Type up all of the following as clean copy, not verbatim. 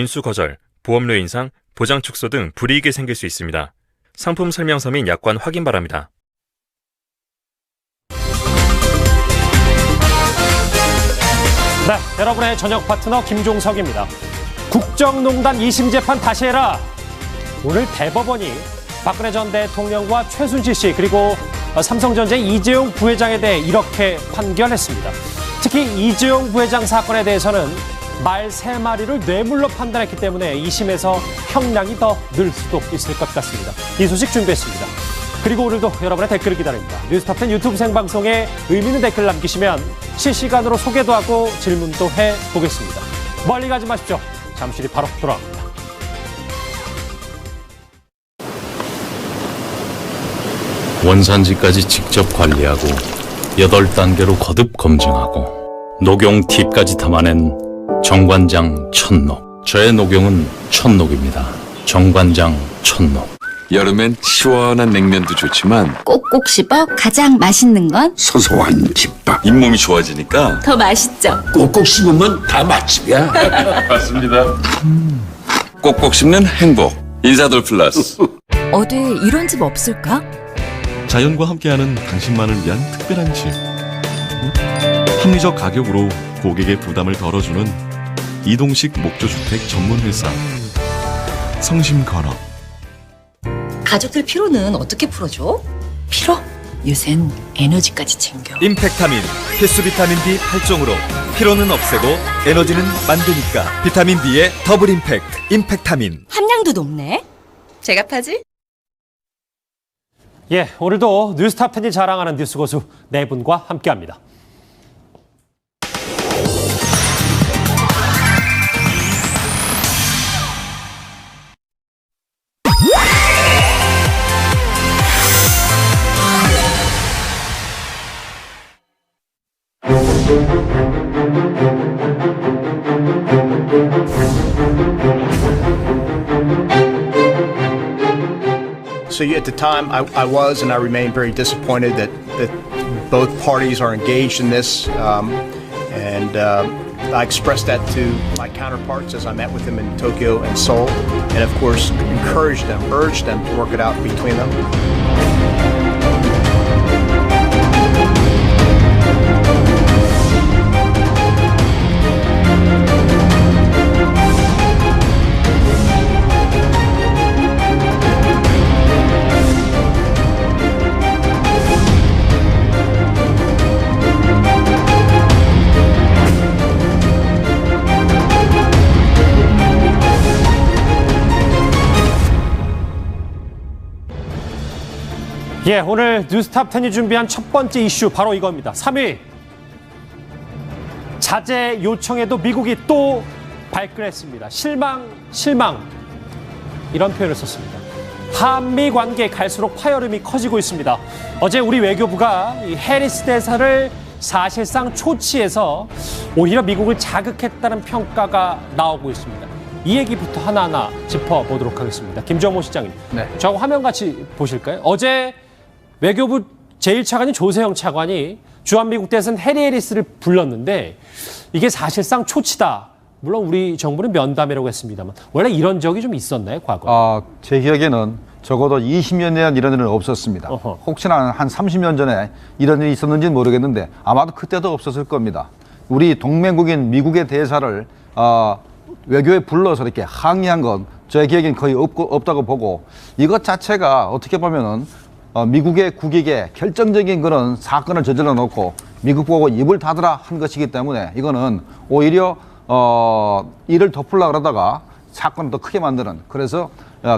인수 거절, 보험료 인상, 보장 축소 등 불이익이 생길 수 있습니다. 상품 설명서 및 약관 확인 바랍니다. 네, 여러분의 저녁 파트너 김종석입니다. 국정농단 2심 재판 다시 해라. 오늘 대법원이 박근혜 전 대통령과 최순실 씨 그리고 삼성전자 이재용 부회장에 대해 이렇게 판결했습니다. 특히 이재용 부회장 사건에 대해서는 말 3마리를 뇌물로 판단했기 때문에 2심에서 형량이 더 늘 수도 있을 것 같습니다. 이 소식 준비했습니다. 그리고 오늘도 여러분의 댓글을 기다립니다. 뉴스탑10 유튜브 생방송에 의미 있는 댓글 남기시면 실시간으로 소개도 하고 질문도 해보겠습니다. 멀리 가지 마십시오. 잠시 뒤 바로 돌아옵니다. 원산지까지 직접 관리하고 8단계로 거듭 검증하고 녹용 팁까지 담아낸 정관장 천녹. 저의 녹용은 천녹입니다. 정관장 천녹. 여름엔 시원한 냉면도 좋지만 꼭꼭 씹어 가장 맛있는 건 소소한 집밥. 잇몸이 좋아지니까 더 맛있죠. 꼭꼭 씹으면 다 맛집이야. 맞습니다. 꼭꼭 씹는 행복. 인사돌 플러스. 어디에 이런 집 없을까? 자연과 함께하는 당신만을 위한 특별한 집. 합리적 가격으로 고객의 부담을 덜어주는 이동식 목조주택 전문회사 성심건업. 가족들 피로는 어떻게 풀어줘? 피로? 요샌 에너지까지 챙겨. 임팩타민, 필수 비타민 D 8종으로 피로는 없애고 에너지는 만드니까 비타민 D의 더블 임팩트, 임팩타민. 함량도 높네. 제가 파지? 예, 오늘도 뉴스탑10이 자랑하는 뉴스 고수 4분과 함께합니다. So at the time, I was and I remain very disappointed that both parties are engaged in this, and I expressed that to my counterparts as I met with them in Tokyo and Seoul, and of course encouraged them, urged them to work it out between them. 예, 오늘 뉴스탑10이 준비한 첫 번째 이슈 바로 이겁니다. 3위. 자제 요청에도 미국이 또 발끈했습니다. 실망. 이런 표현을 썼습니다. 한미 관계 갈수록 파열음이 커지고 있습니다. 어제 우리 외교부가 이 해리스 대사를 사실상 초치해서 오히려 미국을 자극했다는 평가가 나오고 있습니다. 이 얘기부터 하나하나 짚어보도록 하겠습니다. 김정모 시장님, 네. 저하고 화면 같이 보실까요? 어제 외교부 제1차관인 조세영 차관이 주한미국 대선 해리 해리스를 불렀는데 이게 사실상 초치다. 물론 우리 정부는 면담이라고 했습니다만 원래 이런 적이 좀 있었나요, 과거? 제 기억에는 적어도 20년 내에 이런 일은 없었습니다. 혹시나 한 30년 전에 이런 일이 있었는지는 모르겠는데 아마도 그때도 없었을 겁니다. 우리 동맹국인 미국의 대사를 외교에 불러서 이렇게 항의한 건 제 기억엔 거의 없다고 보고 이것 자체가 어떻게 보면은 미국의 국익에 결정적인 그런 사건을 저질러 놓고 미국 보고 입을 닫으라 한 것이기 때문에 이거는 오히려 이를 덮으려고 그러다가 사건을 더 크게 만드는, 그래서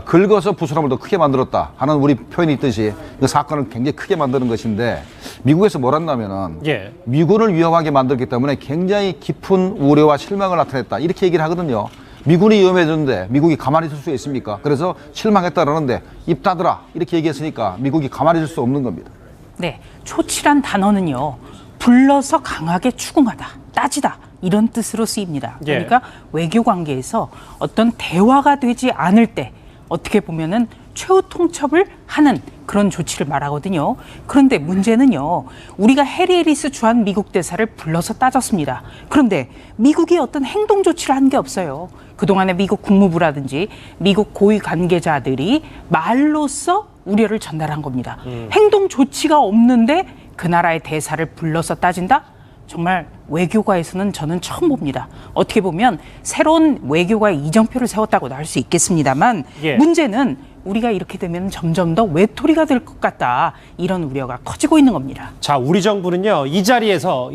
긁어서 부스럼을 더 크게 만들었다 하는 우리 표현이 있듯이 그 사건을 굉장히 크게 만드는 것인데 미국에서 뭘 한다면은 미군을 위험하게 만들기 때문에 굉장히 깊은 우려와 실망을 나타냈다 이렇게 얘기를 하거든요. 미군이 위험해졌는데 미국이 가만히 있을 수 있습니까? 그래서 실망했다라는데 입 닫으라 이렇게 얘기했으니까 미국이 가만히 있을 수 없는 겁니다. 네, 초치란 단어는요. 불러서 강하게 추궁하다, 따지다 이런 뜻으로 쓰입니다. 그러니까 외교 관계에서 어떤 대화가 되지 않을 때 어떻게 보면은 최후 통첩을 하는 그런 조치를 말하거든요. 그런데 문제는요. 우리가 해리 해리스 주한 미국 대사를 불러서 따졌습니다. 그런데 미국이 어떤 행동 조치를 한 게 없어요. 그동안의 미국 국무부라든지 미국 고위 관계자들이 말로써 우려를 전달한 겁니다. 행동 조치가 없는데 그 나라의 대사를 불러서 따진다? 정말 외교가에서는 저는 처음 봅니다. 어떻게 보면 새로운 외교가의 이정표를 세웠다고도 할 수 있겠습니다만 문제는 우리가 이렇게 되면 점점 더 외톨이가 될 것 같다. 이런 우려가 커지고 있는 겁니다. 자, 우리 정부는요, 이 자리에서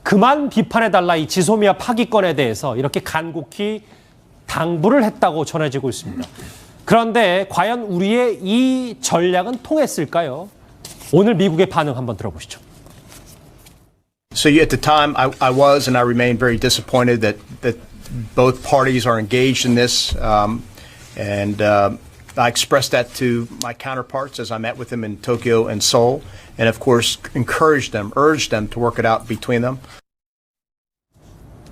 그만 비판해달라 이 지소미아 파기건에 대해서 이렇게 간곡히 당부를 했다고 전해지고 있습니다. 그런데 과연 우리의 이 전략은 통했을까요? 오늘 미국의 반응 한번 들어보시죠. So at the time, I was and I remain very disappointed that both parties are engaged in this, and I expressed that to my counterparts as I met with them in Tokyo and Seoul, and of course urged them to work it out between them.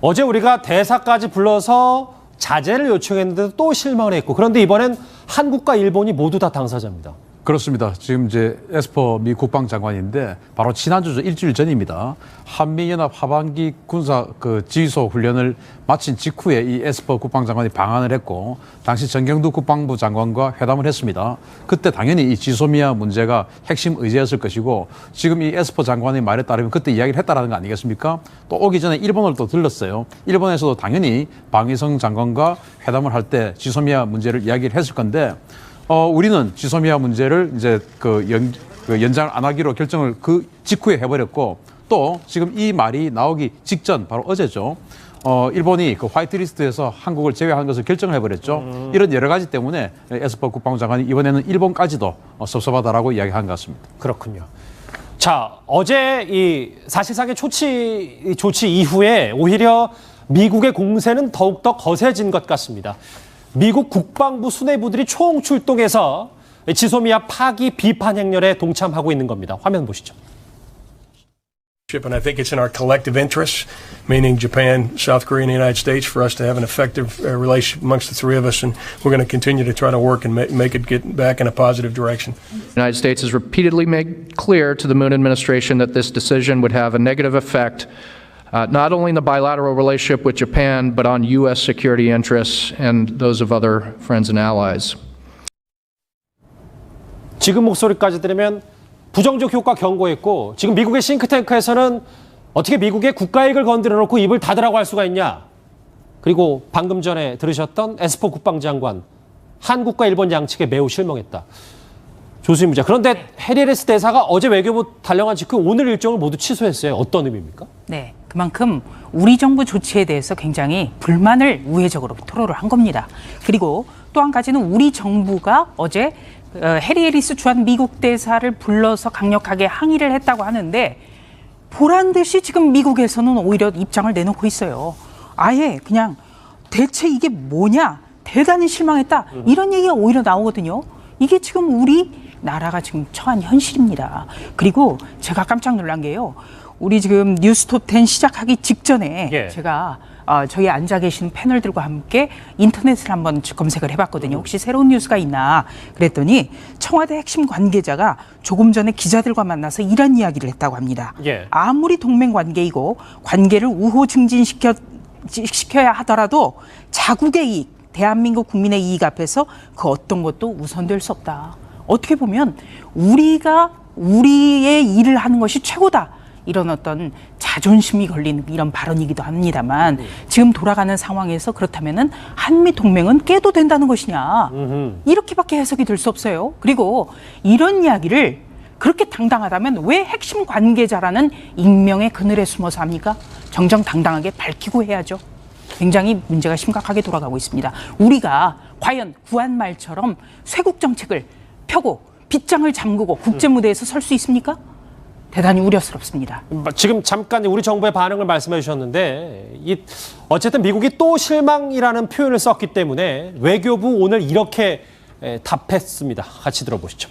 어제 우리가 대사까지 불러서 자제를 요청했는데도 또 실망을 했고, 그런데 이번엔 한국과 일본이 모두 다 당사자입니다. 그렇습니다. 지금 이제 에스퍼 미 국방장관인데 바로 지난주 일주일 전입니다. 한미연합 하반기 군사 지휘소 훈련을 마친 직후에 이 에스퍼 국방장관이 방한을 했고 당시 정경두 국방부 장관과 회담을 했습니다. 그때 당연히 이 지소미아 문제가 핵심 의제였을 것이고 지금 이 에스퍼 장관의 말에 따르면 그때 이야기를 했다라는 거 아니겠습니까? 또 오기 전에 일본을 또 들렀어요. 일본에서도 당연히 방위성 장관과 회담을 할 때 지소미아 문제를 이야기를 했을 건데 우리는 지소미아 문제를 이제 연장을 안 하기로 결정을 그 직후에 해버렸고 또 지금 이 말이 나오기 직전 바로 어제죠. 일본이 그 화이트리스트에서 한국을 제외하는 것을 결정을 해버렸죠. 이런 여러 가지 때문에 에스퍼 국방부 장관이 이번에는 일본까지도 섭섭하다라고 이야기한 것 같습니다. 그렇군요. 자, 어제 이 사실상의 조치 이후에 오히려 미국의 공세는 더욱더 거세진 것 같습니다. 미국 국방부 수뇌부들이 총출동해서 지소미아 파기 비판 행렬에 동참하고 있는 겁니다. 화면 보시죠. And I think it's in our collective interests, meaning Japan, South Korea, and the United States, for us to have an effective relationship amongst the three of us, and we're going to continue to try to work and make it get back in a positive direction. The United States has repeatedly made clear to the Moon administration that this decision would have a negative effect not only in the bilateral relationship with Japan, but on U.S. security interests and those of other friends and allies. 지금 목소리까지 들으면 부정적 효과 경고했고 지금 미국의 싱크탱크에서는 어떻게 미국의 국가익을 건드려 놓고 입을 닫으라고 할 수가 있냐. 그리고 방금 전에 들으셨던 에스퍼 국방장관, 한국과 일본 양측에 매우 실망했다. 조수임 기자, 그런데 해리레스 대사가 어제 외교부 달령한 직후 오늘 일정을 모두 취소했어요. 어떤 의미입니까? 네, 그만큼 우리 정부 조치에 대해서 굉장히 불만을 우회적으로 토로를 한 겁니다. 그리고 또 한 가지는 우리 정부가 어제 해리 해리스 주한 미국 대사를 불러서 강력하게 항의를 했다고 하는데 보란 듯이 지금 미국에서는 오히려 입장을 내놓고 있어요. 아예 그냥 대체 이게 뭐냐, 대단히 실망했다, 이런 얘기가 오히려 나오거든요. 이게 지금 우리 나라가 지금 처한 현실입니다. 그리고 제가 깜짝 놀란 게요. 우리 지금 뉴스톱 10 시작하기 직전에 제가 저희 앉아 계신 패널들과 함께 인터넷을 한번 검색을 해봤거든요. 혹시 새로운 뉴스가 있나 그랬더니 청와대 핵심 관계자가 조금 전에 기자들과 만나서 이런 이야기를 했다고 합니다. 아무리 동맹 관계이고 관계를 우호 증진시켜야 하더라도 자국의 이익, 대한민국 국민의 이익 앞에서 그 어떤 것도 우선될 수 없다. 어떻게 보면 우리가 우리의 일을 하는 것이 최고다. 이런 어떤 자존심이 걸린 이런 발언이기도 합니다만 지금 돌아가는 상황에서 그렇다면은 한미 동맹은 깨도 된다는 것이냐. 이렇게밖에 해석이 될 수 없어요. 그리고 이런 이야기를 그렇게 당당하다면 왜 핵심 관계자라는 익명의 그늘에 숨어서 합니까? 정정당당하게 밝히고 해야죠. 굉장히 문제가 심각하게 돌아가고 있습니다. 우리가 과연 구한말처럼 쇄국 정책을 펴고 빗장을 잠그고 국제 무대에서 설 수 있습니까? 대단히 우려스럽습니다. 지금 잠깐 우리 정부의 반응을 말씀해 주셨는데 어쨌든 미국이 또 실망이라는 표현을 썼기 때문에 외교부 오늘 이렇게 답했습니다. 같이 들어보시죠.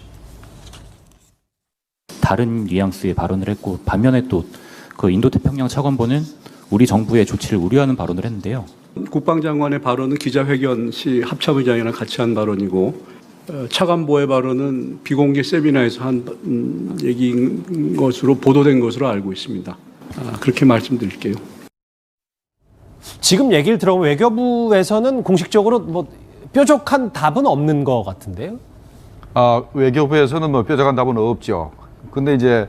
다른 뉘앙스의 발언을 했고 반면에 또 그 인도태평양 차관보는 우리 정부의 조치를 우려하는 발언을 했는데요. 국방장관의 발언은 기자회견 시 합참의장이랑 같이 한 발언이고 차관보의 발언은 비공개 세미나에서 한 얘기인 것으로 보도된 것으로 알고 있습니다. 그렇게 말씀드릴게요. 지금 얘기를 들어보면 외교부에서는 공식적으로 뭐 뾰족한 답은 없는 것 같은데요. 외교부에서는 뭐 뾰족한 답은 없죠. 근데 이제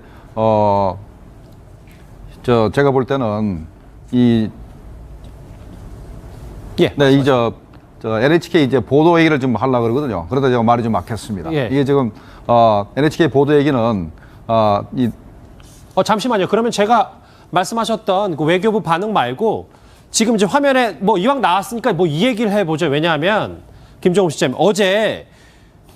제가 볼 때는 NHK 이제 보도 얘기를 좀 하려고 그러거든요. 그러다 제가 말이 좀 막혔습니다. 예. 이게 지금 NHK 보도 얘기는 잠시만요. 그러면 제가 말씀하셨던 그 외교부 반응 말고 지금 이제 화면에 뭐 이왕 나왔으니까 뭐 이 얘기를 해보죠. 왜냐하면 김종우 시장님 어제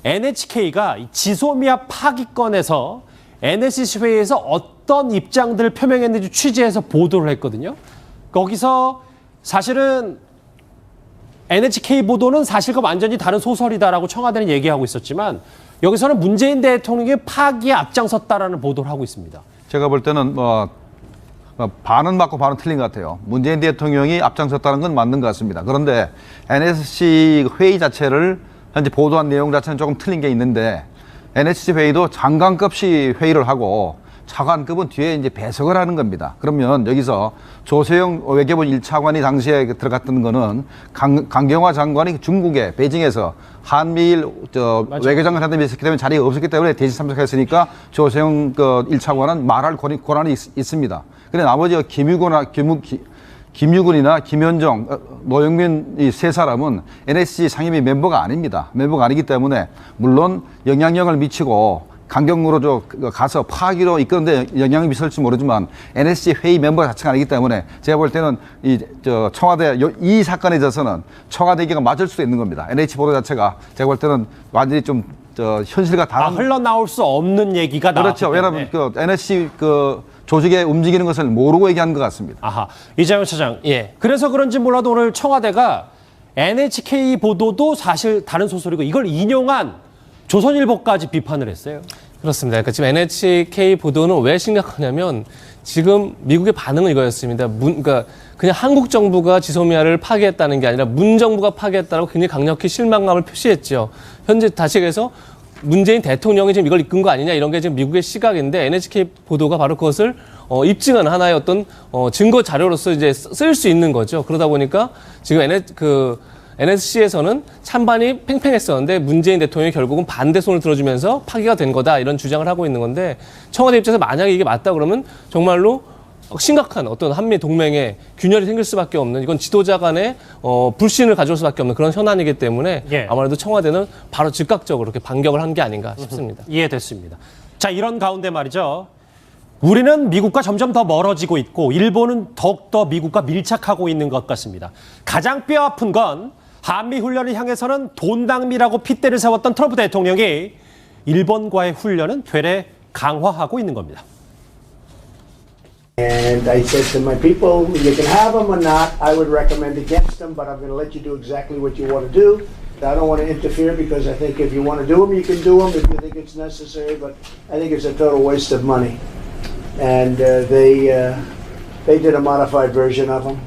NHK가 지소미아 파기권에서 NSC 회의에서 어떤 입장들을 표명했는지 취재해서 보도를 했거든요. 거기서 사실은 NHK 보도는 사실과 완전히 다른 소설이다라고 청와대는 얘기하고 있었지만 여기서는 문재인 대통령이 파기에 앞장섰다라는 보도를 하고 있습니다. 제가 볼 때는 반은 맞고 반은 틀린 것 같아요. 문재인 대통령이 앞장섰다는 건 맞는 것 같습니다. 그런데 NSC 회의 자체를 현재 보도한 내용 자체는 조금 틀린 게 있는데 NSC 회의도 장관급이 회의를 하고 차관급은 뒤에 이제 배석을 하는 겁니다. 그러면 여기서 조세영 외교부 1차관이 당시에 들어갔던 거는 강경화 장관이 중국에 베이징에서 한미일 외교장관 회담이 있었기 때문에 자리가 없었기 때문에 대신 참석했으니까 조세영 1차관은 말할 권한이 있습니다. 그런데 나머지 김유근이나 김현정, 노영민 이 세 사람은 NSC 상임위 멤버가 아닙니다. 멤버가 아니기 때문에 물론 영향력을 미치고 강경으로 가서 파기로 이끄는데 영향을 미칠지 모르지만 NSC 회의 멤버 자체가 아니기 때문에 제가 볼 때는 청와대 이 사건에 있어서는 청와대 얘기가 맞을 수도 있는 겁니다. NH 보도 자체가 제가 볼 때는 완전히 좀 현실과 다른 흘러나올 수 없는 얘기가 나왔죠. 그렇죠. 왜냐하면 NSC 조직에 움직이는 것을 모르고 얘기한 것 같습니다. 아하, 이장현 차장. 예. 그래서 그런지 몰라도 오늘 청와대가 NHK 보도도 사실 다른 소설이고 이걸 인용한 조선일보까지 비판을 했어요. 그렇습니다. 그러니까 지금 NHK 보도는 왜 심각하냐면 지금 미국의 반응은 이거였습니다. 그러니까 그냥 한국 정부가 지소미아를 파기했다는 게 아니라 문 정부가 파기했다고 굉장히 강력히 실망감을 표시했죠. 현재 다시 그래서 문재인 대통령이 지금 이걸 이끈 거 아니냐 이런 게 지금 미국의 시각인데 NHK 보도가 바로 그것을 입증하는 하나의 어떤 증거 자료로서 이제 쓸 수 있는 거죠. 그러다 보니까 지금 NSC에서는 찬반이 팽팽했었는데 문재인 대통령이 결국은 반대 손을 들어주면서 파기가 된 거다 이런 주장을 하고 있는 건데 청와대 입장에서 만약에 이게 맞다 그러면 정말로 심각한 어떤 한미 동맹에 균열이 생길 수밖에 없는 이건 지도자 간의 불신을 가져올 수밖에 없는 그런 현안이기 때문에 아무래도 청와대는 바로 즉각적으로 이렇게 반격을 한 게 아닌가 싶습니다. 이해됐습니다. 자, 이런 가운데 말이죠. 우리는 미국과 점점 더 멀어지고 있고 일본은 더욱더 미국과 밀착하고 있는 것 같습니다. 가장 뼈아픈 건 한미 훈련을 향해서는 돈 낭비라고 핏대를 세웠던 트럼프 대통령이 일본과의 훈련은 되레 강화하고 있는 겁니다. And I said to my people, you can have them or not. I would recommend against them, but I'm going to let you do exactly what you want to do. I don't want to interfere because I think if you want to do them, you can do them if you think it's necessary, but I think it's a total waste of money. And they did a modified version of them.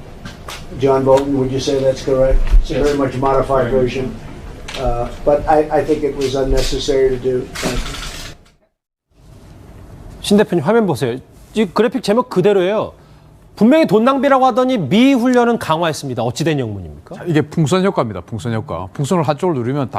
John Bolton, would you say that's correct? It's a very much modified version. But I think it was unnecessary to do. Thank you. 신 대표님 화면 보세요. 이 그래픽 제목 그대로예요. 분명히 돈 낭비라고 하더니 미 훈련은 강화했습니다. 어찌된 영문입니까? 자, 이게 풍선 효과입니다. 풍선 효과. 풍선을 한쪽을 누르면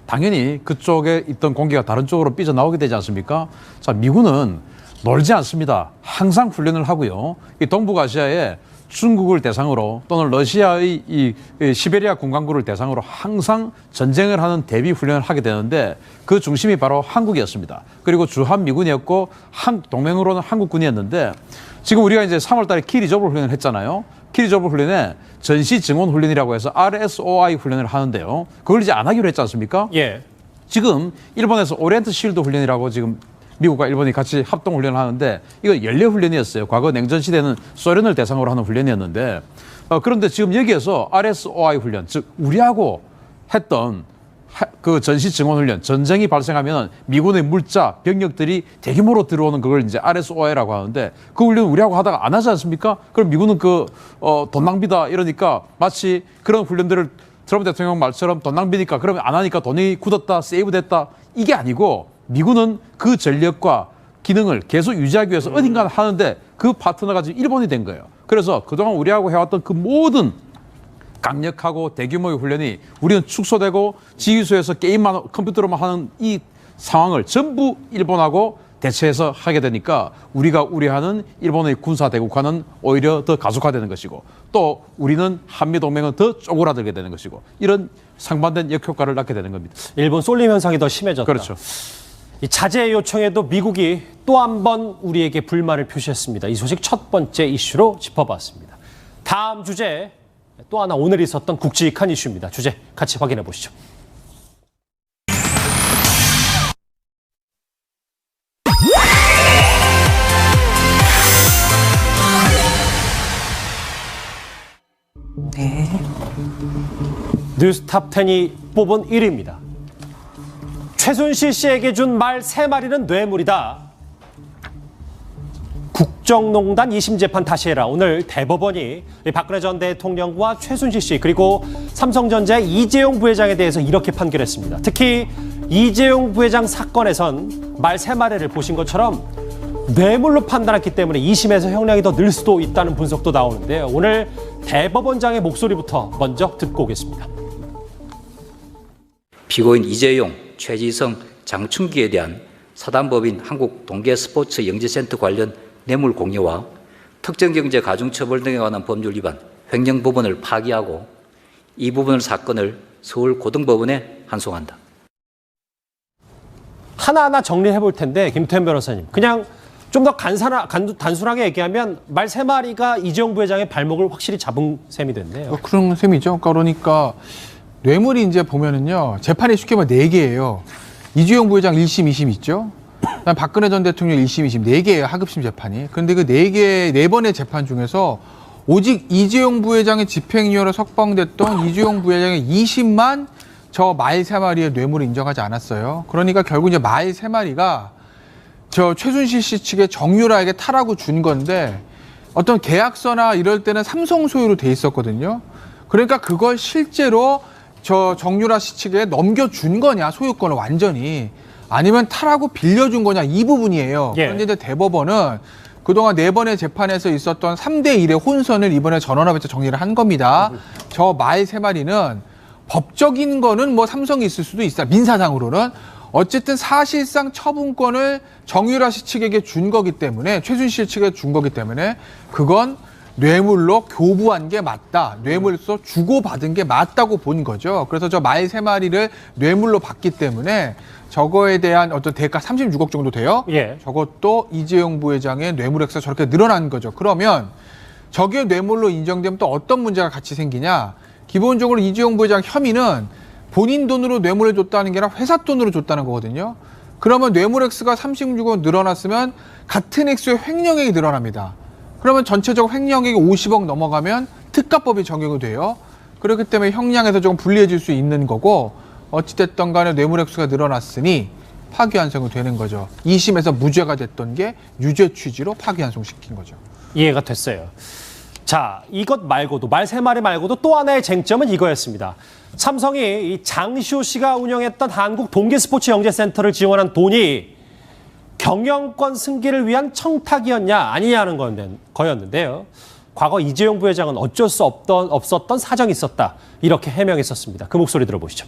당연히 그쪽에 있던 공기가 다른 쪽으로 삐져나오게 되지 않습니까? 자, 미군은 놀지 않습니다. 항상 훈련을 하고요. 이 동북아시아에 중국을 대상으로 또는 러시아의 이 시베리아 군강구를 대상으로 항상 전쟁을 하는 대비 훈련을 하게 되는데 그 중심이 바로 한국이었습니다. 그리고 주한미군이었고 동맹으로는 한국군이었는데 지금 우리가 이제 3월 달에 키리조브 훈련을 했잖아요. 키리조브 훈련에 전시증원 훈련이라고 해서 RSOI 훈련을 하는데요. 그걸 이제 안 하기로 했지 않습니까? 예. 지금 일본에서 오리엔트 실드 훈련이라고 지금 미국과 일본이 같이 합동 훈련을 하는데 이거 연례 훈련이었어요. 과거 냉전 시대는 소련을 대상으로 하는 훈련이었는데 그런데 지금 여기에서 RSOI 훈련, 즉 우리하고 했던 그 전시 증원 훈련, 전쟁이 발생하면 미군의 물자, 병력들이 대규모로 들어오는 그걸 이제 RSOI라고 하는데 그 훈련 우리하고 하다가 안 하지 않습니까? 그럼 미군은 돈 낭비다 이러니까 마치 그런 훈련들을 트럼프 대통령 말처럼 돈 낭비니까 그러면 안 하니까 돈이 굳었다, 세이브됐다 이게 아니고 미군은 그 전력과 기능을 계속 유지하기 위해서 어딘가 하는데 그 파트너가 지금 일본이 된 거예요. 그래서 그동안 우리하고 해왔던 그 모든 강력하고 대규모의 훈련이 우리는 축소되고 지휘소에서 게임만 컴퓨터로만 하는 이 상황을 전부 일본하고 대체해서 하게 되니까 우리가 우려하는 일본의 군사 대국화는 오히려 더 가속화되는 것이고 또 우리는 한미동맹은 더 쪼그라들게 되는 것이고 이런 상반된 역효과를 낳게 되는 겁니다. 일본 쏠림 현상이 더 심해졌다. 그렇죠. 이 자제 요청에도 미국이 또 한 번 우리에게 불만을 표시했습니다. 이 소식 첫 번째 이슈로 짚어봤습니다. 다음 주제 또 하나 오늘 있었던 굵직한 이슈입니다. 주제 같이 확인해 보시죠. 네. 뉴스 탑10이 뽑은 1위입니다. 최순실 씨에게 준 말 3마리는 뇌물이다. 국정농단 2심 재판 다시 해라. 오늘 대법원이 박근혜 전 대통령과 최순실 씨 그리고 삼성전자의 이재용 부회장에 대해서 이렇게 판결했습니다. 특히 이재용 부회장 사건에선 말 3마리를 보신 것처럼 뇌물로 판단했기 때문에 2심에서 형량이 더 늘 수도 있다는 분석도 나오는데요. 오늘 대법원장의 목소리부터 먼저 듣고 오겠습니다. 피고인 이재용, 최지성, 장충기에 대한 사단법인 한국동계스포츠영재센터 관련 뇌물 공여와 특정경제 가중처벌 등에 관한 법률 위반, 횡령 부분을 파기하고 이 부분을 사건을 서울고등법원에 환송한다. 하나하나 정리해 볼 텐데 김태현 변호사님 그냥 좀 더 단순하게 얘기하면 말 3마리가 이재용 부회장의 발목을 확실히 잡은 셈이 됐네요. 그런 셈이죠. 그러니까 뇌물이 이제 보면은요 재판이 쉽게 말하면 4개예요. 이재용 부회장 1심, 2심 있죠. 그다음 박근혜 전 대통령 1심, 2심 4개예요. 하급심 재판이. 그런데 그 4번의 재판 중에서 오직 이재용 부회장의 집행유예로 석방됐던 이재용 부회장의 2심만 저 말 3마리의 뇌물을 인정하지 않았어요. 그러니까 결국 이제 말 3마리가 저 최순실 씨 측의 정유라에게 타라고 준 건데 어떤 계약서나 이럴 때는 삼성 소유로 돼 있었거든요. 그러니까 그걸 실제로 저 정유라 씨 측에 넘겨준 거냐 소유권을 완전히 아니면 타라고 빌려준 거냐 이 부분이에요. 그런데 이제 대법원은 그동안 4번의 재판에서 있었던 3대1의 혼선을 이번에 전원합에서 정리를 한 겁니다. 저 말 3마리는 법적인 거는 뭐 삼성이 있을 수도 있어요. 민사상으로는. 어쨌든 사실상 처분권을 정유라 씨 측에게 준 거기 때문에 최순실 측에 준 거기 때문에 그건 뇌물로 교부한 게 맞다. 뇌물로 주고받은 게 맞다고 본 거죠. 그래서 저 말 3마리를 뇌물로 받기 때문에 저거에 대한 어떤 대가 36억 정도 돼요. 저것도 이재용 부회장의 뇌물 액수가 저렇게 늘어난 거죠. 그러면 저게 뇌물로 인정되면 또 어떤 문제가 같이 생기냐. 기본적으로 이재용 부회장 혐의는 본인 돈으로 뇌물을 줬다는 게 아니라 회사 돈으로 줬다는 거거든요. 그러면 뇌물 액수가 36억 늘어났으면 같은 액수의 횡령액이 늘어납니다. 그러면 전체적으로 횡령액이 50억 넘어가면 특가법이 적용이 돼요. 그렇기 때문에 형량에서 조금 불리해질 수 있는 거고 어찌됐든 간에 뇌물 액수가 늘어났으니 파기환송이 되는 거죠. 2심에서 무죄가 됐던 게 유죄 취지로 파기환송시킨 거죠. 이해가 됐어요. 자, 이것 말고도 말 3마리 말고도 또 하나의 쟁점은 이거였습니다. 삼성이 이 장시호 씨가 운영했던 한국 동계스포츠영재센터를 지원한 돈이 경영권 승계를 위한 청탁이었냐 아니냐는 거였는데요. 과거 이재용 부회장은 어쩔 수 없었던 사정이 있었다. 이렇게 해명했었습니다. 그 목소리 들어보시죠.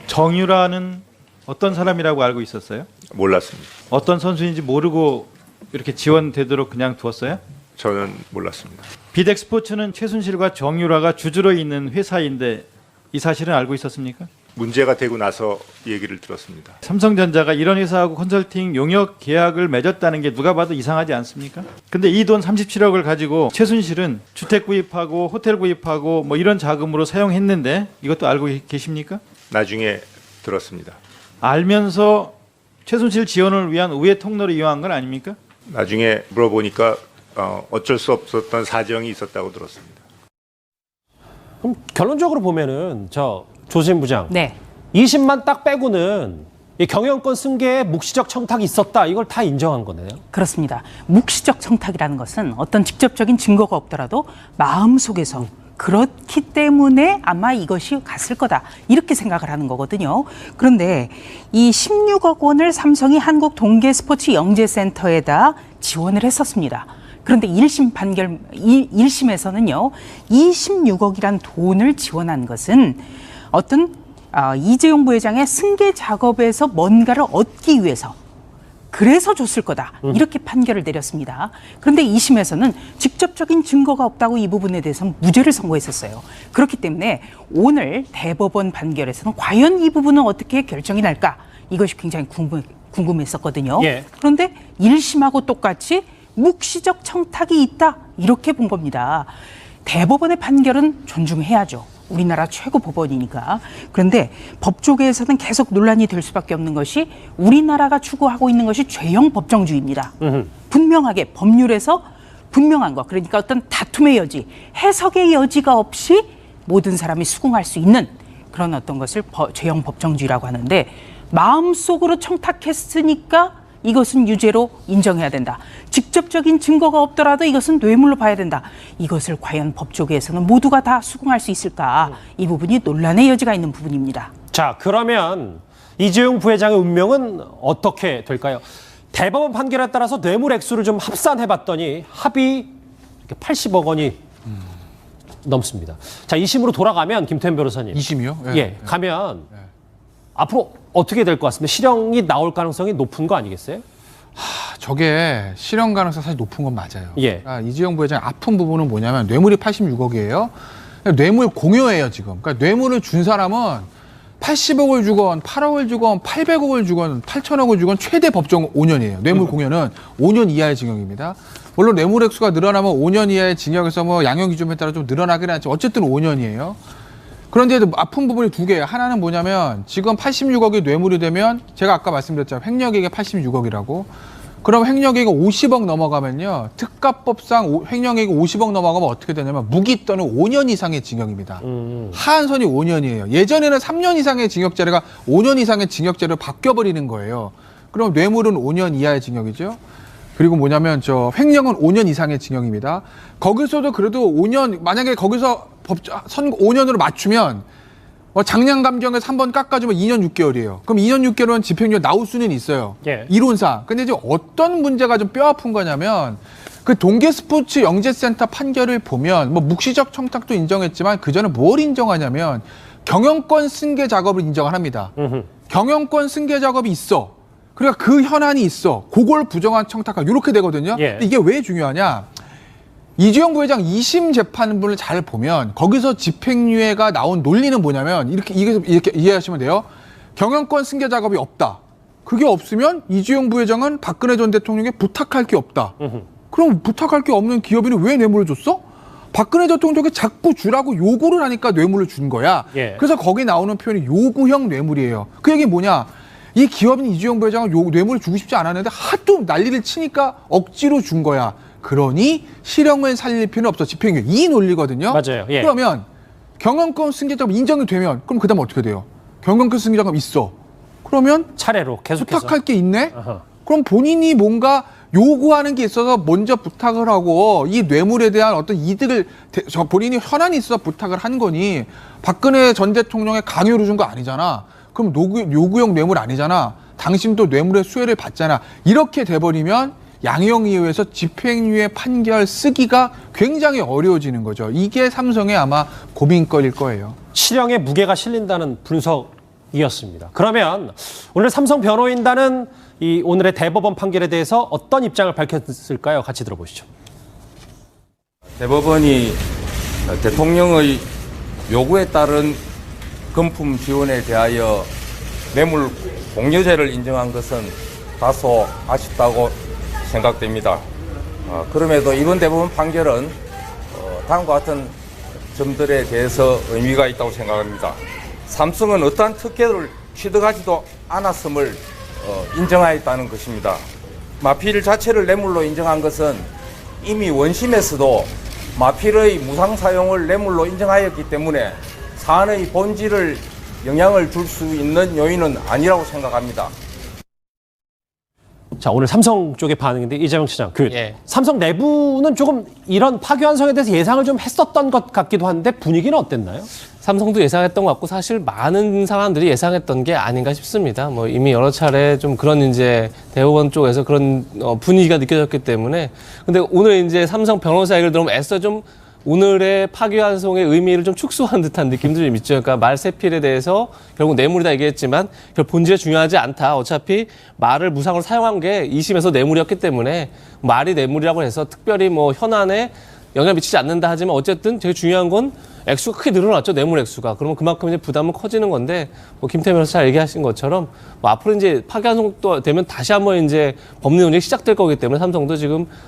정유라는 어떤 사람이라고 알고 있었어요? 몰랐습니다. 어떤 선수인지 모르고 이렇게 지원되도록 그냥 두었어요? 저는 몰랐습니다. 비덱스포츠는 최순실과 정유라가 주주로 있는 회사인데 이 사실은 알고 있었습니까? 문제가 되고 나서 얘기를 들었습니다. 삼성전자가 이런 회사하고 컨설팅 용역 계약을 맺었다는 게 누가 봐도 이상하지 않습니까? 근데 이 돈 37억을 가지고 최순실은 주택 구입하고 호텔 구입하고 뭐 이런 자금으로 사용했는데 이것도 알고 계십니까? 나중에 들었습니다. 알면서 최순실 지원을 위한 우회 통로를 이용한 건 아닙니까? 나중에 물어보니까 어쩔 수 없었던 사정이 있었다고 들었습니다. 그럼 결론적으로 보면은 저 조신 부장, 2심만 딱 빼고는 이 경영권 승계에 묵시적 청탁이 있었다. 이걸 다 인정한 거네요. 그렇습니다. 묵시적 청탁이라는 것은 어떤 직접적인 증거가 없더라도 마음속에서 그렇기 때문에 아마 이것이 갔을 거다. 이렇게 생각을 하는 거거든요. 그런데 이 16억 원을 삼성이 한국 동계스포츠 영재센터에다 지원을 했었습니다. 그런데 1심에서는요, 26억이란 돈을 지원한 것은 어떤 이재용 부회장의 승계 작업에서 뭔가를 얻기 위해서 그래서 줬을 거다. 이렇게 판결을 내렸습니다. 그런데 2심에서는 직접적인 증거가 없다고 이 부분에 대해서는 무죄를 선고했었어요. 그렇기 때문에 오늘 대법원 판결에서는 과연 이 부분은 어떻게 결정이 날까? 이것이 굉장히 궁금했었거든요. 예. 그런데 1심하고 똑같이 묵시적 청탁이 있다. 이렇게 본 겁니다. 대법원의 판결은 존중해야죠. 우리나라 최고 법원이니까. 그런데 법조계에서는 계속 논란이 될 수밖에 없는 것이 우리나라가 추구하고 있는 것이 죄형 법정주의입니다. 분명하게 법률에서 분명한 것, 그러니까 어떤 다툼의 여지, 해석의 여지가 없이 모든 사람이 수긍할 수 있는 그런 어떤 것을 죄형 법정주의라고 하는데, 마음속으로 청탁했으니까 이것은 유죄로 인정해야 된다. 직접적인 증거가 없더라도 이것은 뇌물로 봐야 된다. 이것을 과연 법조계에서는 모두가 다 수긍할 수 있을까? 이 부분이 논란의 여지가 있는 부분입니다. 자, 그러면 이재용 부회장의 운명은 어떻게 될까요? 대법원 판결에 따라서 뇌물 액수를 좀 합산해봤더니 합이 80억 원이 넘습니다. 자, 2심으로 돌아가면 김태현 변호사님. 2심이요? 예, 가면 앞으로 어떻게 될 것 같습니다. 실형이 나올 가능성이 높은 거 아니겠어요? 저게 실형 가능성 사실 높은 건 맞아요. 예. 그러니까 이재용 부회장 아픈 부분은 뭐냐면 뇌물이 86억이에요. 뇌물 공여예요 지금. 그러니까 뇌물을 준 사람은 80억을 주건 8억을 주건 800억을 주건 8천억을 주건 최대 법정 5년이에요. 뇌물 공여는 5년 이하의 징역입니다. 물론 뇌물 액수가 늘어나면 5년 이하의 징역에서 뭐 양형 기준에 따라 좀 늘어나긴 하지 어쨌든 5년이에요. 그런데 아픈 부분이 두 개예요. 하나는 뭐냐면 지금 86억이 뇌물이 되면 제가 아까 말씀드렸잖아요. 횡령액이 86억이라고. 그럼 횡령액이 50억 넘어가면요. 특가법상 횡령액이 50억 넘어가면 어떻게 되냐면 무기 또는 5년 이상의 징역입니다. 하한선이 5년이에요. 예전에는 3년 이상의 징역제가 5년 이상의 징역제로 바뀌어버리는 거예요. 그럼 뇌물은 5년 이하의 징역이죠. 그리고 뭐냐면 횡령은 5년 이상의 징역입니다. 거기서도 그래도 5년 만약에 거기서 선 5년으로 맞추면 장량감정에서 한번 깎아주면 2년 6개월이에요. 그럼 2년 6개월은 집행유예 나올 수는 있어요. 예. 이론상. 근데 이제 어떤 문제가 좀 뼈아픈 거냐면 그 동계스포츠 영재센터 판결을 보면 뭐 묵시적 청탁도 인정했지만 그 전에 뭘 인정하냐면 경영권 승계 작업을 인정을 합니다. 경영권 승계 작업이 있어. 그러니까 그 현안이 있어. 그걸 부정한 청탁하 이렇게 되거든요. 예. 근데 이게 왜 중요하냐? 이재용 부회장 2심 재판부를 잘 보면 거기서 집행유예가 나온 논리는 뭐냐면 이렇게 이해하시면 돼요. 경영권 승계 작업이 없다. 그게 없으면 이재용 부회장은 박근혜 전 대통령에게 부탁할 게 없다. 그럼 부탁할 게 없는 기업인이 왜 뇌물을 줬어? 박근혜 대통령에게 자꾸 주라고 요구를 하니까 뇌물을 준 거야. 예. 그래서 거기 나오는 표현이 요구형 뇌물이에요. 그 얘기 뭐냐? 이 기업인 이재용 부회장은 뇌물을 주고 싶지 않았는데 하도 난리를 치니까 억지로 준 거야. 그러니 실형을 살릴 필요는 없어. 집행유예. 이 논리거든요. 맞아요. 예. 그러면 경영권 승계 작업 인정이 되면 그럼 그다음 어떻게 돼요? 경영권 승계 작업 있어. 그러면 차례로 계속해서 부탁할 게 있네. 아하. 그럼 본인이 뭔가 요구하는 게 있어서 먼저 부탁을 하고 이 뇌물에 대한 어떤 이득을 본인이 현안이 있어서 부탁을 한 거니 박근혜 전 대통령의 강요를 준 거 아니잖아. 그럼 요구형 뇌물 아니잖아. 당신도 뇌물의 수혜를 받잖아. 이렇게 돼버리면 양형이유에서 집행유예 판결 쓰기가 굉장히 어려워지는 거죠. 이게 삼성의 아마 고민거리일 거예요. 실형에 무게가 실린다는 분석이었습니다. 그러면 오늘 삼성 변호인단은 이 오늘의 대법원 판결에 대해서 어떤 입장을 밝혔을까요? 같이 들어보시죠. 대법원이 대통령의 요구에 따른 금품 지원에 대하여 뇌물 공여죄를 인정한 것은 다소 아쉽다고 생각됩니다. 그럼에도 이번 대법원 판결은 다음과 같은 점들에 대해서 의미가 있다고 생각합니다. 삼성은 어떠한 특혜를 취득하지도 않았음을 인정하였다는 것입니다. 마필 자체를 뇌물로 인정한 것은 이미 원심에서도 마필의 무상 사용을 뇌물로 인정하였기 때문에 사안의 본질을 영향을 줄 수 있는 요인은 아니라고 생각합니다. 자, 오늘 삼성 쪽의 반응인데 이재명 시장, 예. 삼성 내부는 조금 이런 파기환송에 대해서 예상을 좀 했었던 것 같기도 한데 분위기는 어땠나요? 삼성도 예상했던 것 같고 사실 많은 사람들이 예상했던 게 아닌가 싶습니다. 뭐 이미 여러 차례 좀 그런 이제 대법원 쪽에서 그런 분위기가 느껴졌기 때문에. 근데 오늘 이제 삼성 변호사 얘기를 들으면 애써 좀 오늘의 파기환송의 의미를 좀 축소한 듯한 느낌도 좀 있죠. 그러니까 말세필에 대해서 결국 뇌물이다 얘기했지만 본질에 중요하지 않다. 어차피 말을 무상으로 사용한 게 2심에서 뇌물이었기 때문에 말이 뇌물이라고 해서 특별히 뭐 현안에 영향을 미치지 않는다 하지만 어쨌든 되게 중요한 건 액수가 크게 늘어났죠. 뇌물 액수가. 그러면 그만큼 이제 부담은 커지는 건데 뭐 김태현 변호사 잘 얘기하신 것처럼 뭐 앞으로 이제 파기환송도 되면 다시 한번 이제 법리 논쟁이 시작될 거기 때문에 삼성도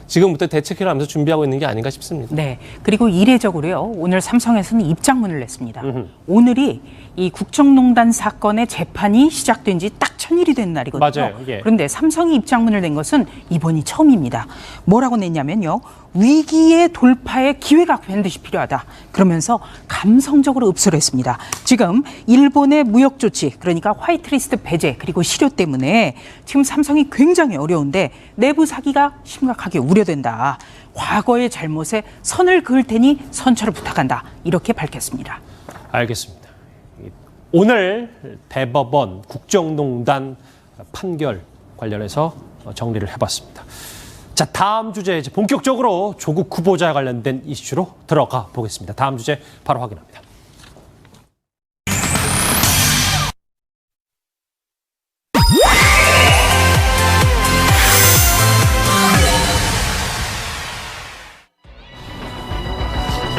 지금부터 대책회를 하면서 준비하고 있는 게 아닌가 싶습니다. 네. 그리고 이례적으로요. 오늘 삼성에서는 입장문을 냈습니다. 오늘이 이 국정농단 사건의 재판이 시작된 지 딱 1000일이 된 날이거든요. 맞아요. 예. 그런데 삼성이 입장문을 낸 것은 이번이 처음입니다. 뭐라고 냈냐면요. 위기의 돌파에 기회가 반드시 필요하다. 그러면서 감성적으로 읍소를 했습니다. 지금 일본의 무역 조치, 그러니까 화이트리스트 배제 그리고 실효 때문에 지금 삼성이 굉장히 어려운데 내부 사기가 심각하게 우려된다. 과거의 잘못에 선을 그을 테니 선처를 부탁한다. 이렇게 밝혔습니다. 알겠습니다. 오늘 대법원 국정농단 판결 관련해서 정리를 해봤습니다. 자, 다음 주제 이제 본격적으로 조국 후보자 관련된 이슈로 들어가 보겠습니다. 다음 주제 바로 확인합니다.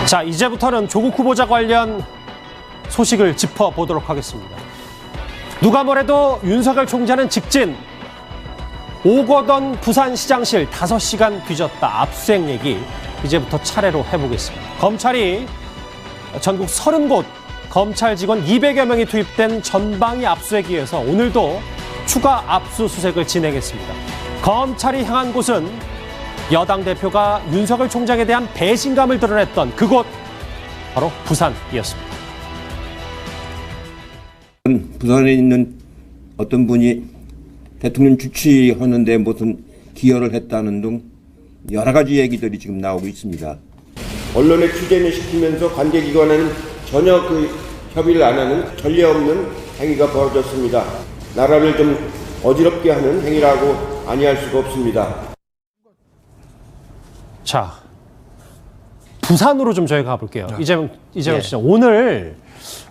자, 이제부터는 조국 후보자 관련 소식을 짚어보도록 하겠습니다. 누가 뭐래도 윤석열 총장은 직진 오거돈 부산시장실 5시간 뒤졌다 압수수색 얘기 이제부터 차례로 해보겠습니다. 검찰이 전국 30곳 검찰 직원 200여 명이 투입된 전방위 압수수색에 이어서 오늘도 추가 압수수색을 진행했습니다. 검찰이 향한 곳은 여당 대표가 윤석열 총장에 대한 배신감을 드러냈던 그곳 바로 부산이었습니다. 부산에 있는 어떤 분이 대통령 주치하는데 무슨 기여를 했다는 등 여러 가지 얘기들이 지금 나오고 있습니다. 언론에 취재를 시키면서 관계기관에는 전혀 협의를 안 하는 전례 없는 행위가 벌어졌습니다. 나라를 좀 어지럽게 하는 행위라고 아니할 수가 없습니다. 자, 부산으로 좀 저희가 가볼게요. 이재명 예. 시장. 오늘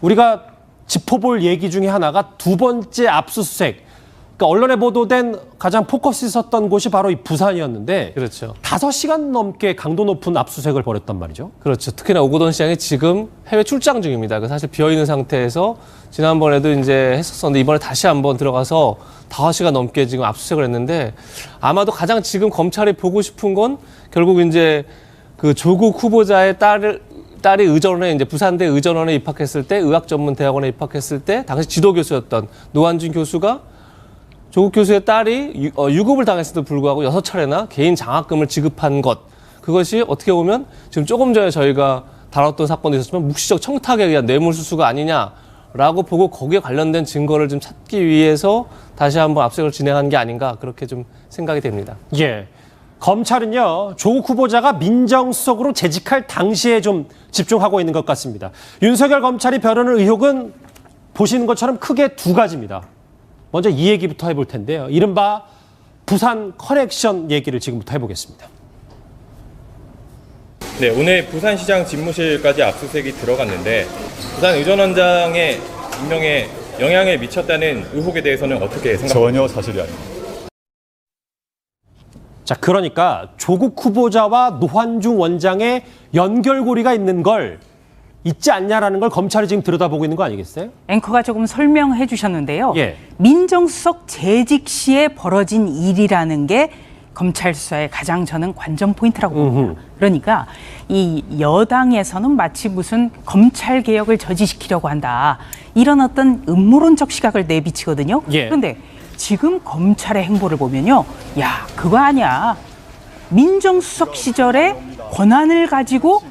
우리가 짚어볼 얘기 중에 하나가 두 번째 압수수색. 그러니까 언론에 보도된 가장 포커스 있었던 곳이 바로 이 부산이었는데 그렇죠. 5시간 넘게 강도 높은 압수수색을 벌였단 말이죠. 그렇죠. 특히나 오거돈 시장이 지금 해외 출장 중입니다. 사실 비어있는 상태에서 지난번에도 이제 했었었는데 이번에 다시 한번 들어가서 5시간 넘게 지금 압수수색을 했는데 아마도 가장 지금 검찰이 보고 싶은 건 결국 이제 그 조국 후보자의 딸이 의전원에 이제 부산대 의전원에 입학했을 때 의학전문대학원에 입학했을 때 당시 지도교수였던 노한준 교수가 조국 교수의 딸이 유급을 당했음에도 불구하고 6차례나 개인 장학금을 지급한 것. 그것이 어떻게 보면 지금 조금 전에 저희가 다뤘던 사건도 있었지만 묵시적 청탁에 의한 뇌물수수가 아니냐라고 보고 거기에 관련된 증거를 좀 찾기 위해서 다시 한번 압수수색을 진행한 게 아닌가 그렇게 좀 생각이 됩니다. 예. 검찰은요, 조국 후보자가 민정수석으로 재직할 당시에 좀 집중하고 있는 것 같습니다. 윤석열 검찰이 벼르는 의혹은 보시는 것처럼 크게 두 가지입니다. 먼저 이 얘기부터 해볼 텐데요. 이른바 부산 커넥션 얘기를 지금부터 해보겠습니다. 네, 오늘 부산시장 집무실까지 압수수색이 들어갔는데 부산 의전원장의 임명에 영향을 미쳤다는 의혹에 대해서는 어떻게 생각하십니까? 전혀 사실이 아닙니다. 자, 그러니까 조국 후보자와 노환중 원장의 연결고리가 있는 걸 있지 않냐라는 걸 검찰이 지금 들여다보고 있는 거 아니겠어요? 앵커가 조금 설명해 주셨는데요. 예. 민정수석 재직 시에 벌어진 일이라는 게 검찰 수사의 가장 저는 관전 포인트라고 봅니다. 그러니까 이 여당에서는 마치 무슨 검찰 개혁을 저지시키려고 한다. 이런 어떤 음모론적 시각을 내비치거든요. 예. 그런데 지금 검찰의 행보를 보면요. 야, 그거 아니야. 민정수석 시절에 권한을 가지고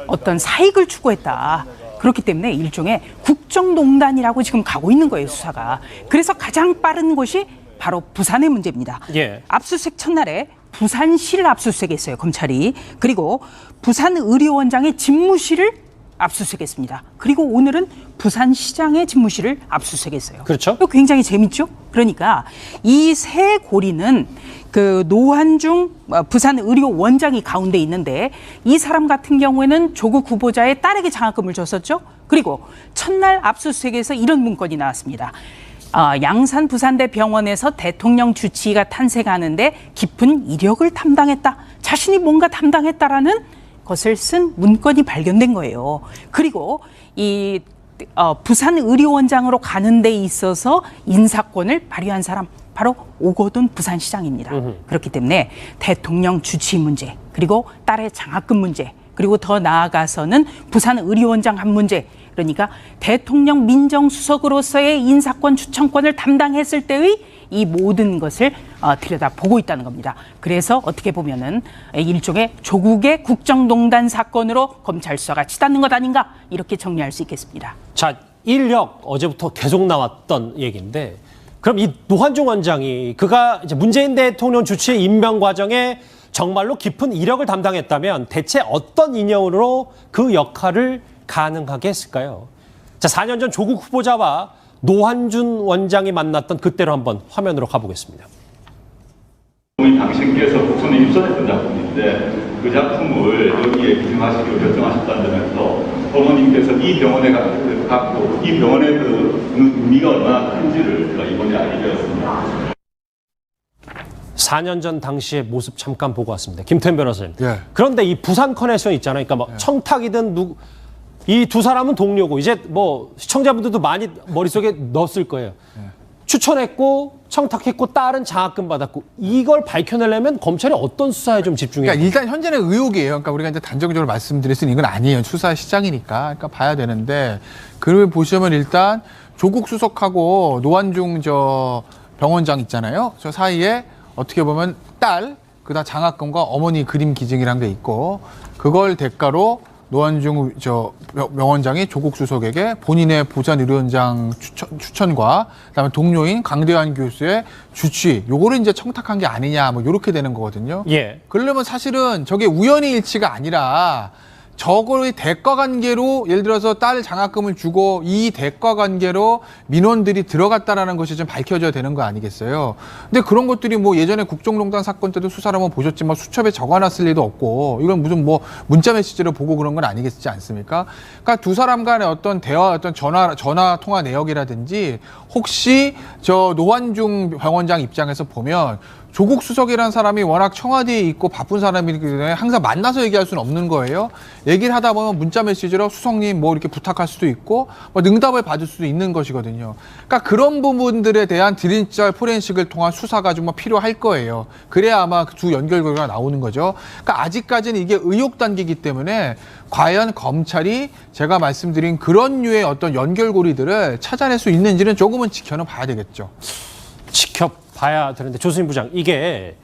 어떤 사익을 추구했다. 그렇기 때문에 일종의 국정농단이라고 지금 가고 있는 거예요, 수사가. 그래서 가장 빠른 곳이 바로 부산의 문제입니다. 예. 압수수색 첫날에 부산시를 압수수색했어요, 검찰이. 그리고 부산의료원장의 집무실을 압수수색했습니다. 그리고 오늘은 부산시장의 집무실을 압수수색했어요. 그렇죠. 이거 굉장히 재밌죠? 그러니까 이 세 고리는 그 노환중 부산의료원장이 가운데 있는데 이 사람 같은 경우에는 조국 후보자의 딸에게 장학금을 줬었죠. 그리고 첫날 압수수색에서 이런 문건이 나왔습니다. 양산 부산대 병원에서 대통령 주치의가 탄생하는데 깊은 이력을 담당했다. 자신이 뭔가 담당했다라는 것을 쓴 문건이 발견된 거예요. 그리고 이 부산의료원장으로 가는 데 있어서 인사권을 발휘한 사람 바로 오거돈 부산시장입니다. 그렇기 때문에 대통령 주치의 문제, 그리고 딸의 장학금 문제, 그리고 더 나아가서는 부산의료원장 한 문제, 그러니까 대통령 민정수석으로서의 인사권, 추천권을 담당했을 때의 이 모든 것을 들여다보고 있다는 겁니다. 그래서 어떻게 보면은 일종의 조국의 국정농단 사건으로 검찰 수사가 치닫는 것 아닌가 이렇게 정리할 수 있겠습니다. 자, 인력 어제부터 계속 나왔던 얘기인데 그럼 이 노환중 원장이 그가 이제 문재인 대통령 주치의 임명 과정에 정말로 깊은 이력을 담당했다면 대체 어떤 인연으로 그 역할을 가능하게 했을까요? 자, 4년 전 조국 후보자와 노환준 원장이 만났던 그때로 한번 화면으로 가보겠습니다. 당신께서 국선에 입선했던 작품인데 그 작품을 여기에 기증하시기로 결정하셨다는 점에서 어머님께서 이 병원에 갖고 이 병원의 그 의미가 얼마나 큰지를 제가 이번에 알게 되었습니다. 4년 전 당시의 모습 잠깐 보고 왔습니다. 김태현 변호사님. 예. 그런데 이 부산 커넥션 있잖아요. 그러니까 뭐 청탁이든 이 두 사람은 동료고 이제 뭐 시청자분들도 많이 머릿속에 넣었을 거예요. 추천했고 청탁했고 딸은 장학금 받았고 이걸 밝혀내려면 검찰이 어떤 수사에 좀 집중해야 돼요? 그러니까 일단 현재는 의혹이에요. 그러니까 우리가 이제 단정적으로 말씀드릴 수 있는 건 아니에요. 수사 시장이니까. 그러니까 봐야 되는데 그걸 보시면 일단 조국 수석하고 노환중 병원장 있잖아요. 저 사이에 어떻게 보면 딸, 그다음 장학금과 어머니 그림 기증이란 게 있고 그걸 대가로 노환중 명원장이 조국 수석에게 본인의 부산의료원장 추천과 그다음에 동료인 강대환 교수의 주치 요거를 이제 청탁한 게 아니냐 뭐 이렇게 되는 거거든요. 예. 그러려면 사실은 저게 우연의 일치가 아니라 저거의 대가 관계로 예를 들어서 딸 장학금을 주고 이 대가 관계로 민원들이 들어갔다라는 것이 좀 밝혀져야 되는 거 아니겠어요? 근데 그런 것들이 뭐 예전에 국정농단 사건 때도 수사를 한번 보셨지만 수첩에 적어놨을 리도 없고 이건 무슨 뭐 문자 메시지를 보고 그런 건 아니겠지 않습니까? 그러니까 두 사람 간의 어떤 대화, 어떤 전화 통화 내역이라든지 혹시 저 노환중 병원장 입장에서 보면 조국 수석이라는 사람이 워낙 청와대에 있고 바쁜 사람이기 때문에 항상 만나서 얘기할 수는 없는 거예요. 얘기를 하다 보면 문자 메시지로 수석님 뭐 이렇게 부탁할 수도 있고 뭐 응답을 받을 수도 있는 것이거든요. 그러니까 그런 부분들에 대한 디지털 포렌식을 통한 수사가 좀 필요할 거예요. 그래야 아마 두 연결고리가 나오는 거죠. 그러니까 아직까지는 이게 의혹 단계이기 때문에 과연 검찰이 제가 말씀드린 그런 류의 어떤 연결고리들을 찾아낼 수 있는지는 조금은 지켜는 봐야 되겠죠. 지켜봐야 되는데 조수진 부장 이게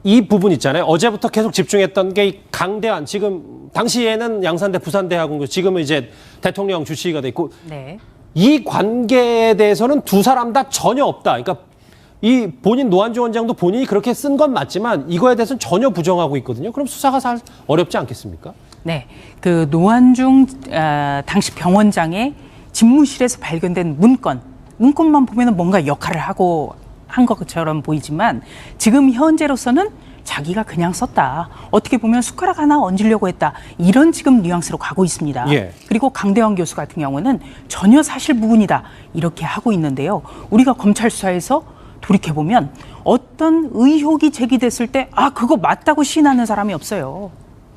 이 부분 있잖아요. 어제부터 계속 집중했던 게 강대환 지금 당시에는 양산대 부산대학원 지금은 이제 대통령 주치의가 돼 있고 네. 이 관계에 대해서는 두 사람 다 전혀 없다. 그러니까 이 본인 노환중 원장도 본인이 그렇게 쓴 건 맞지만 이거에 대해서는 전혀 부정하고 있거든요. 그럼 수사가 살 어렵지 않겠습니까? 네, 그 노환중 당시 병원장의 집무실에서 발견된 문건만 보면은 뭔가 역할을 하고 한 것처럼 보이지만 지금 현재로서는 자기가 그냥 썼다. 어떻게 보면 숟가락 하나 얹으려고 했다. 이런 지금 뉘앙스로 가고 있습니다. 예. 그리고 강대환 교수 같은 경우는 전혀 사실 무근이다. 이렇게 하고 있는데요. 우리가 검찰 수사에서 돌이켜보면 어떤 의혹이 제기됐을 때 그거 맞다고 시인하는 사람이 없어요.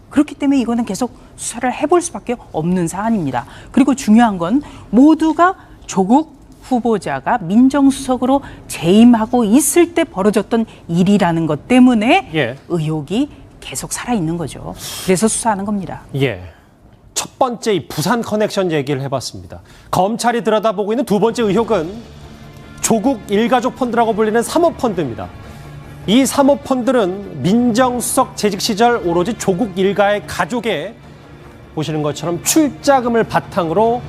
그렇기 때문에 이거는 계속 수사를 해볼 수밖에 없는 사안입니다. 그리고 중요한 건 모두가 조국 후보자가 민정수석으로 재임하고 있을 때 벌어졌던 일이라는 것 때문에 예. 의혹이 계속 살아있는 거죠. 그래서 수사하는 겁니다. 예. 첫 번째 이 부산 커넥션 얘기를 해봤습니다. 검찰이 들여다보고 있는 두 번째 의혹은 조국 일가족 펀드라고 불리는 사모펀드입니다. 이 사모펀드는 민정수석 재직 시절 오로지 조국 일가의 가족에 보시는 것처럼 출자금을 바탕으로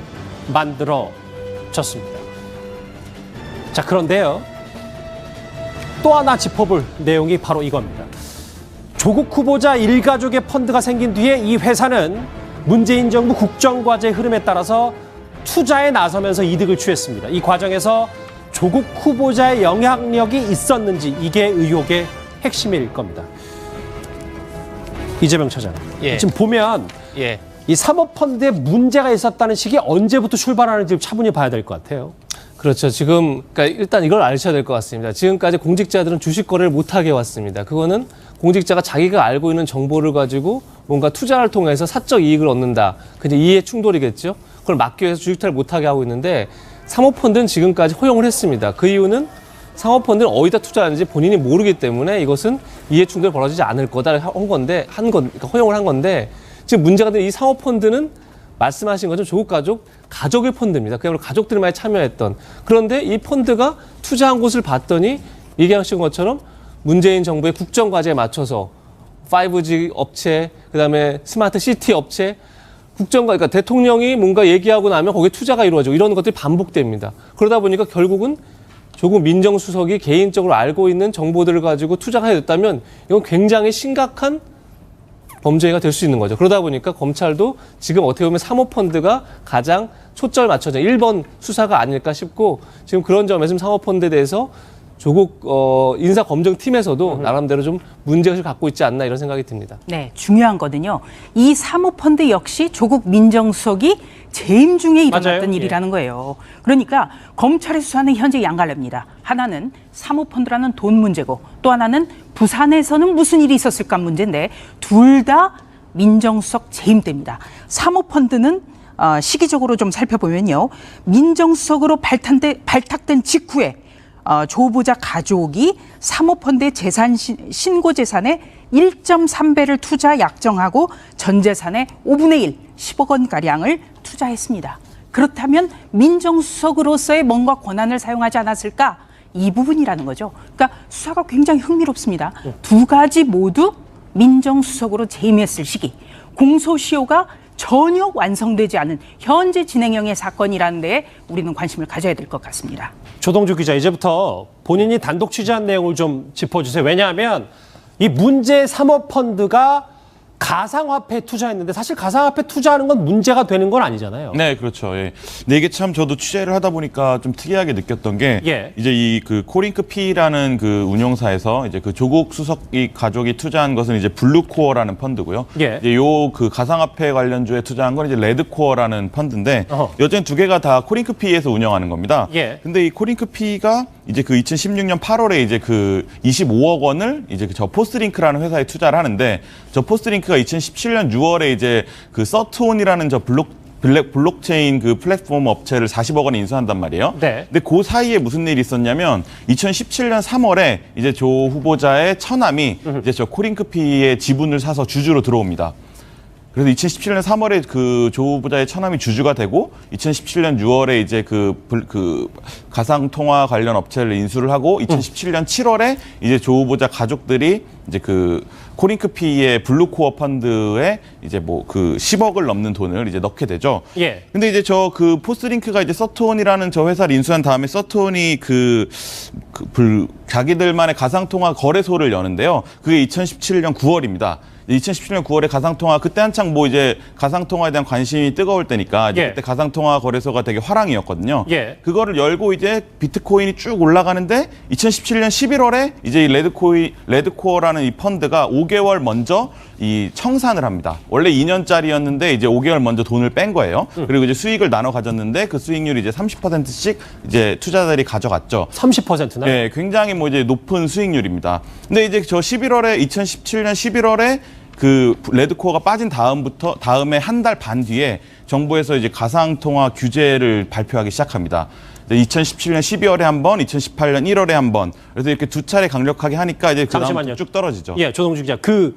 만들어졌습니다. 자, 그런데요. 또 하나 짚어볼 내용이 바로 이겁니다. 조국 후보자 일가족의 펀드가 생긴 뒤에 이 회사는 문재인 정부 국정과제 흐름에 따라서 투자에 나서면서 이득을 취했습니다. 이 과정에서 조국 후보자의 영향력이 있었는지 이게 의혹의 핵심일 겁니다. 이재명 차장, 지금 보면 이 사모펀드에 문제가 있었다는 식이 언제부터 출발하는지 차분히 봐야 될 것 같아요. 그렇죠. 지금 그러니까 일단 이걸 아셔야 될 것 같습니다. 지금까지 공직자들은 주식 거래를 못하게 해왔습니다. 그거는 공직자가 자기가 알고 있는 정보를 가지고 뭔가 투자를 통해서 사적 이익을 얻는다. 그냥 이해 충돌이겠죠. 그걸 막기 위해서 주식 투자를 못하게 하고 있는데 사모펀드는 지금까지 허용을 했습니다. 그 이유는 사모펀드는 어디다 투자하는지 본인이 모르기 때문에 이것은 이해 충돌이 벌어지지 않을 거다 그러니까 허용을 한 건데 지금 문제가 된 이 사모펀드는 말씀하신 것처럼 조국 가족의 펀드입니다. 그야말로 가족들만이 참여했던. 그런데 이 펀드가 투자한 곳을 봤더니 얘기하신 것처럼 문재인 정부의 국정과제에 맞춰서 5G 업체, 그다음에 스마트 시티 업체, 그러니까 대통령이 뭔가 얘기하고 나면 거기에 투자가 이루어지고 이런 것들이 반복됩니다. 그러다 보니까 결국은 조국 민정수석이 개인적으로 알고 있는 정보들을 가지고 투자가 됐다면 이건 굉장히 심각한 범죄가 될 수 있는 거죠. 그러다 보니까 검찰도 지금 어떻게 보면 사모펀드가 가장 초점을 맞춰져 1번 수사가 아닐까 싶고 지금 그런 점에서 사모펀드에 대해서 조국 인사검증팀에서도 나름대로 좀 문제의식을 갖고 있지 않나 이런 생각이 듭니다. 네, 중요한 거는요. 이 사모펀드 역시 조국 민정수석이 재임 중에 일어났던 일이라는 거예요. 그러니까 검찰의 수사는 현재 양갈래입니다. 하나는 사모펀드라는 돈 문제고 또 하나는 부산에서는 무슨 일이 있었을까 문제인데 둘 다 민정수석 재임 때입니다. 사모펀드는 시기적으로 좀 살펴보면요. 민정수석으로 발탁된 직후에 조 후보자 가족이 사모펀드의 신고 재산의 1.3배를 투자 약정하고 전 재산의 5분의 1, 10억 원가량을 투자했습니다. 그렇다면 민정수석으로서의 뭔가 권한을 사용하지 않았을까? 이 부분이라는 거죠. 그러니까 수사가 굉장히 흥미롭습니다. 두 가지 모두 민정수석으로 재임했을 시기. 공소시효가 전혀 완성되지 않은 현재 진행형의 사건이라는 데에 우리는 관심을 가져야 될 것 같습니다. 조동주 기자, 이제부터 본인이 단독 취재한 내용을 좀 짚어주세요. 왜냐하면 이 문제 사모펀드가 가상화폐에 투자했는데 사실 가상화폐 투자하는 건 문제가 되는 건 아니잖아요. 네, 그렇죠. 예. 근데 이게 참 저도 취재를 하다 보니까 좀 특이하게 느꼈던 게 이제 이 그 코링크피라는 그 운용사에서 이제 그 조국 수석이 가족이 투자한 것은 이제 블루코어라는 펀드고요. 이제 요 그 가상화폐 관련주에 투자한 건 이제 레드코어라는 펀드인데 여전히 두 개가 다 코링크피에서 운영하는 겁니다. 근데 이 코링크피가 이제 그 2016년 8월에 이제 그 25억 원을 이제 저 포스트링크라는 회사에 투자를 하는데 저 포스트링크가 2017년 6월에 이제 그 서트온이라는 저 블록체인 그 플랫폼 업체를 40억 원에 인수한단 말이에요. 근데 그 사이에 무슨 일이 있었냐면 2017년 3월에 이제 조 후보자의 처남이 이제 저 코링크피의 지분을 사서 주주로 들어옵니다. 그래서 2017년 3월에 그 조 후보자의 처남이 주주가 되고 2017년 6월에 이제 그 가상통화 관련 업체를 인수를 하고 2017년 7월에 이제 조 후보자 가족들이 이제 그 코링크피의 블루코어 펀드에 이제 뭐 그 10억을 넘는 돈을 이제 넣게 되죠. 근데 이제 저 그 포스링크가 이제 서트온이라는 저 회사를 인수한 다음에 서트온이 자기들만의 가상통화 거래소를 여는데요. 그게 2017년 9월입니다. 2017년 9월에 가상통화 그때 한창 뭐 이제 가상통화에 대한 관심이 뜨거울 때니까 이제 그때 가상통화 거래소가 되게 화랑이었거든요. 그거를 열고 이제 비트코인이 쭉 올라가는데 2017년 11월에 이제 이 레드코어라는 이 펀드가 5개월 먼저 이 청산을 합니다. 원래 2년짜리였는데 이제 5개월 먼저 돈을 뺀 거예요. 그리고 이제 수익을 나눠 가졌는데 그 수익률이 이제 30%씩 이제 투자자들이 가져갔죠. 30%나? 네, 굉장히 뭐 이제 높은 수익률입니다. 근데 이제 저 2017년 11월에 그 레드코어가 빠진 다음에 한 달 반 뒤에 정부에서 이제 가상통화 규제를 발표하기 시작합니다. 2017년 12월에 한 번, 2018년 1월에 한 번. 그래서 이렇게 두 차례 강력하게 하니까 이제 그다음부터 쭉 떨어지죠. 조동주 기자, 그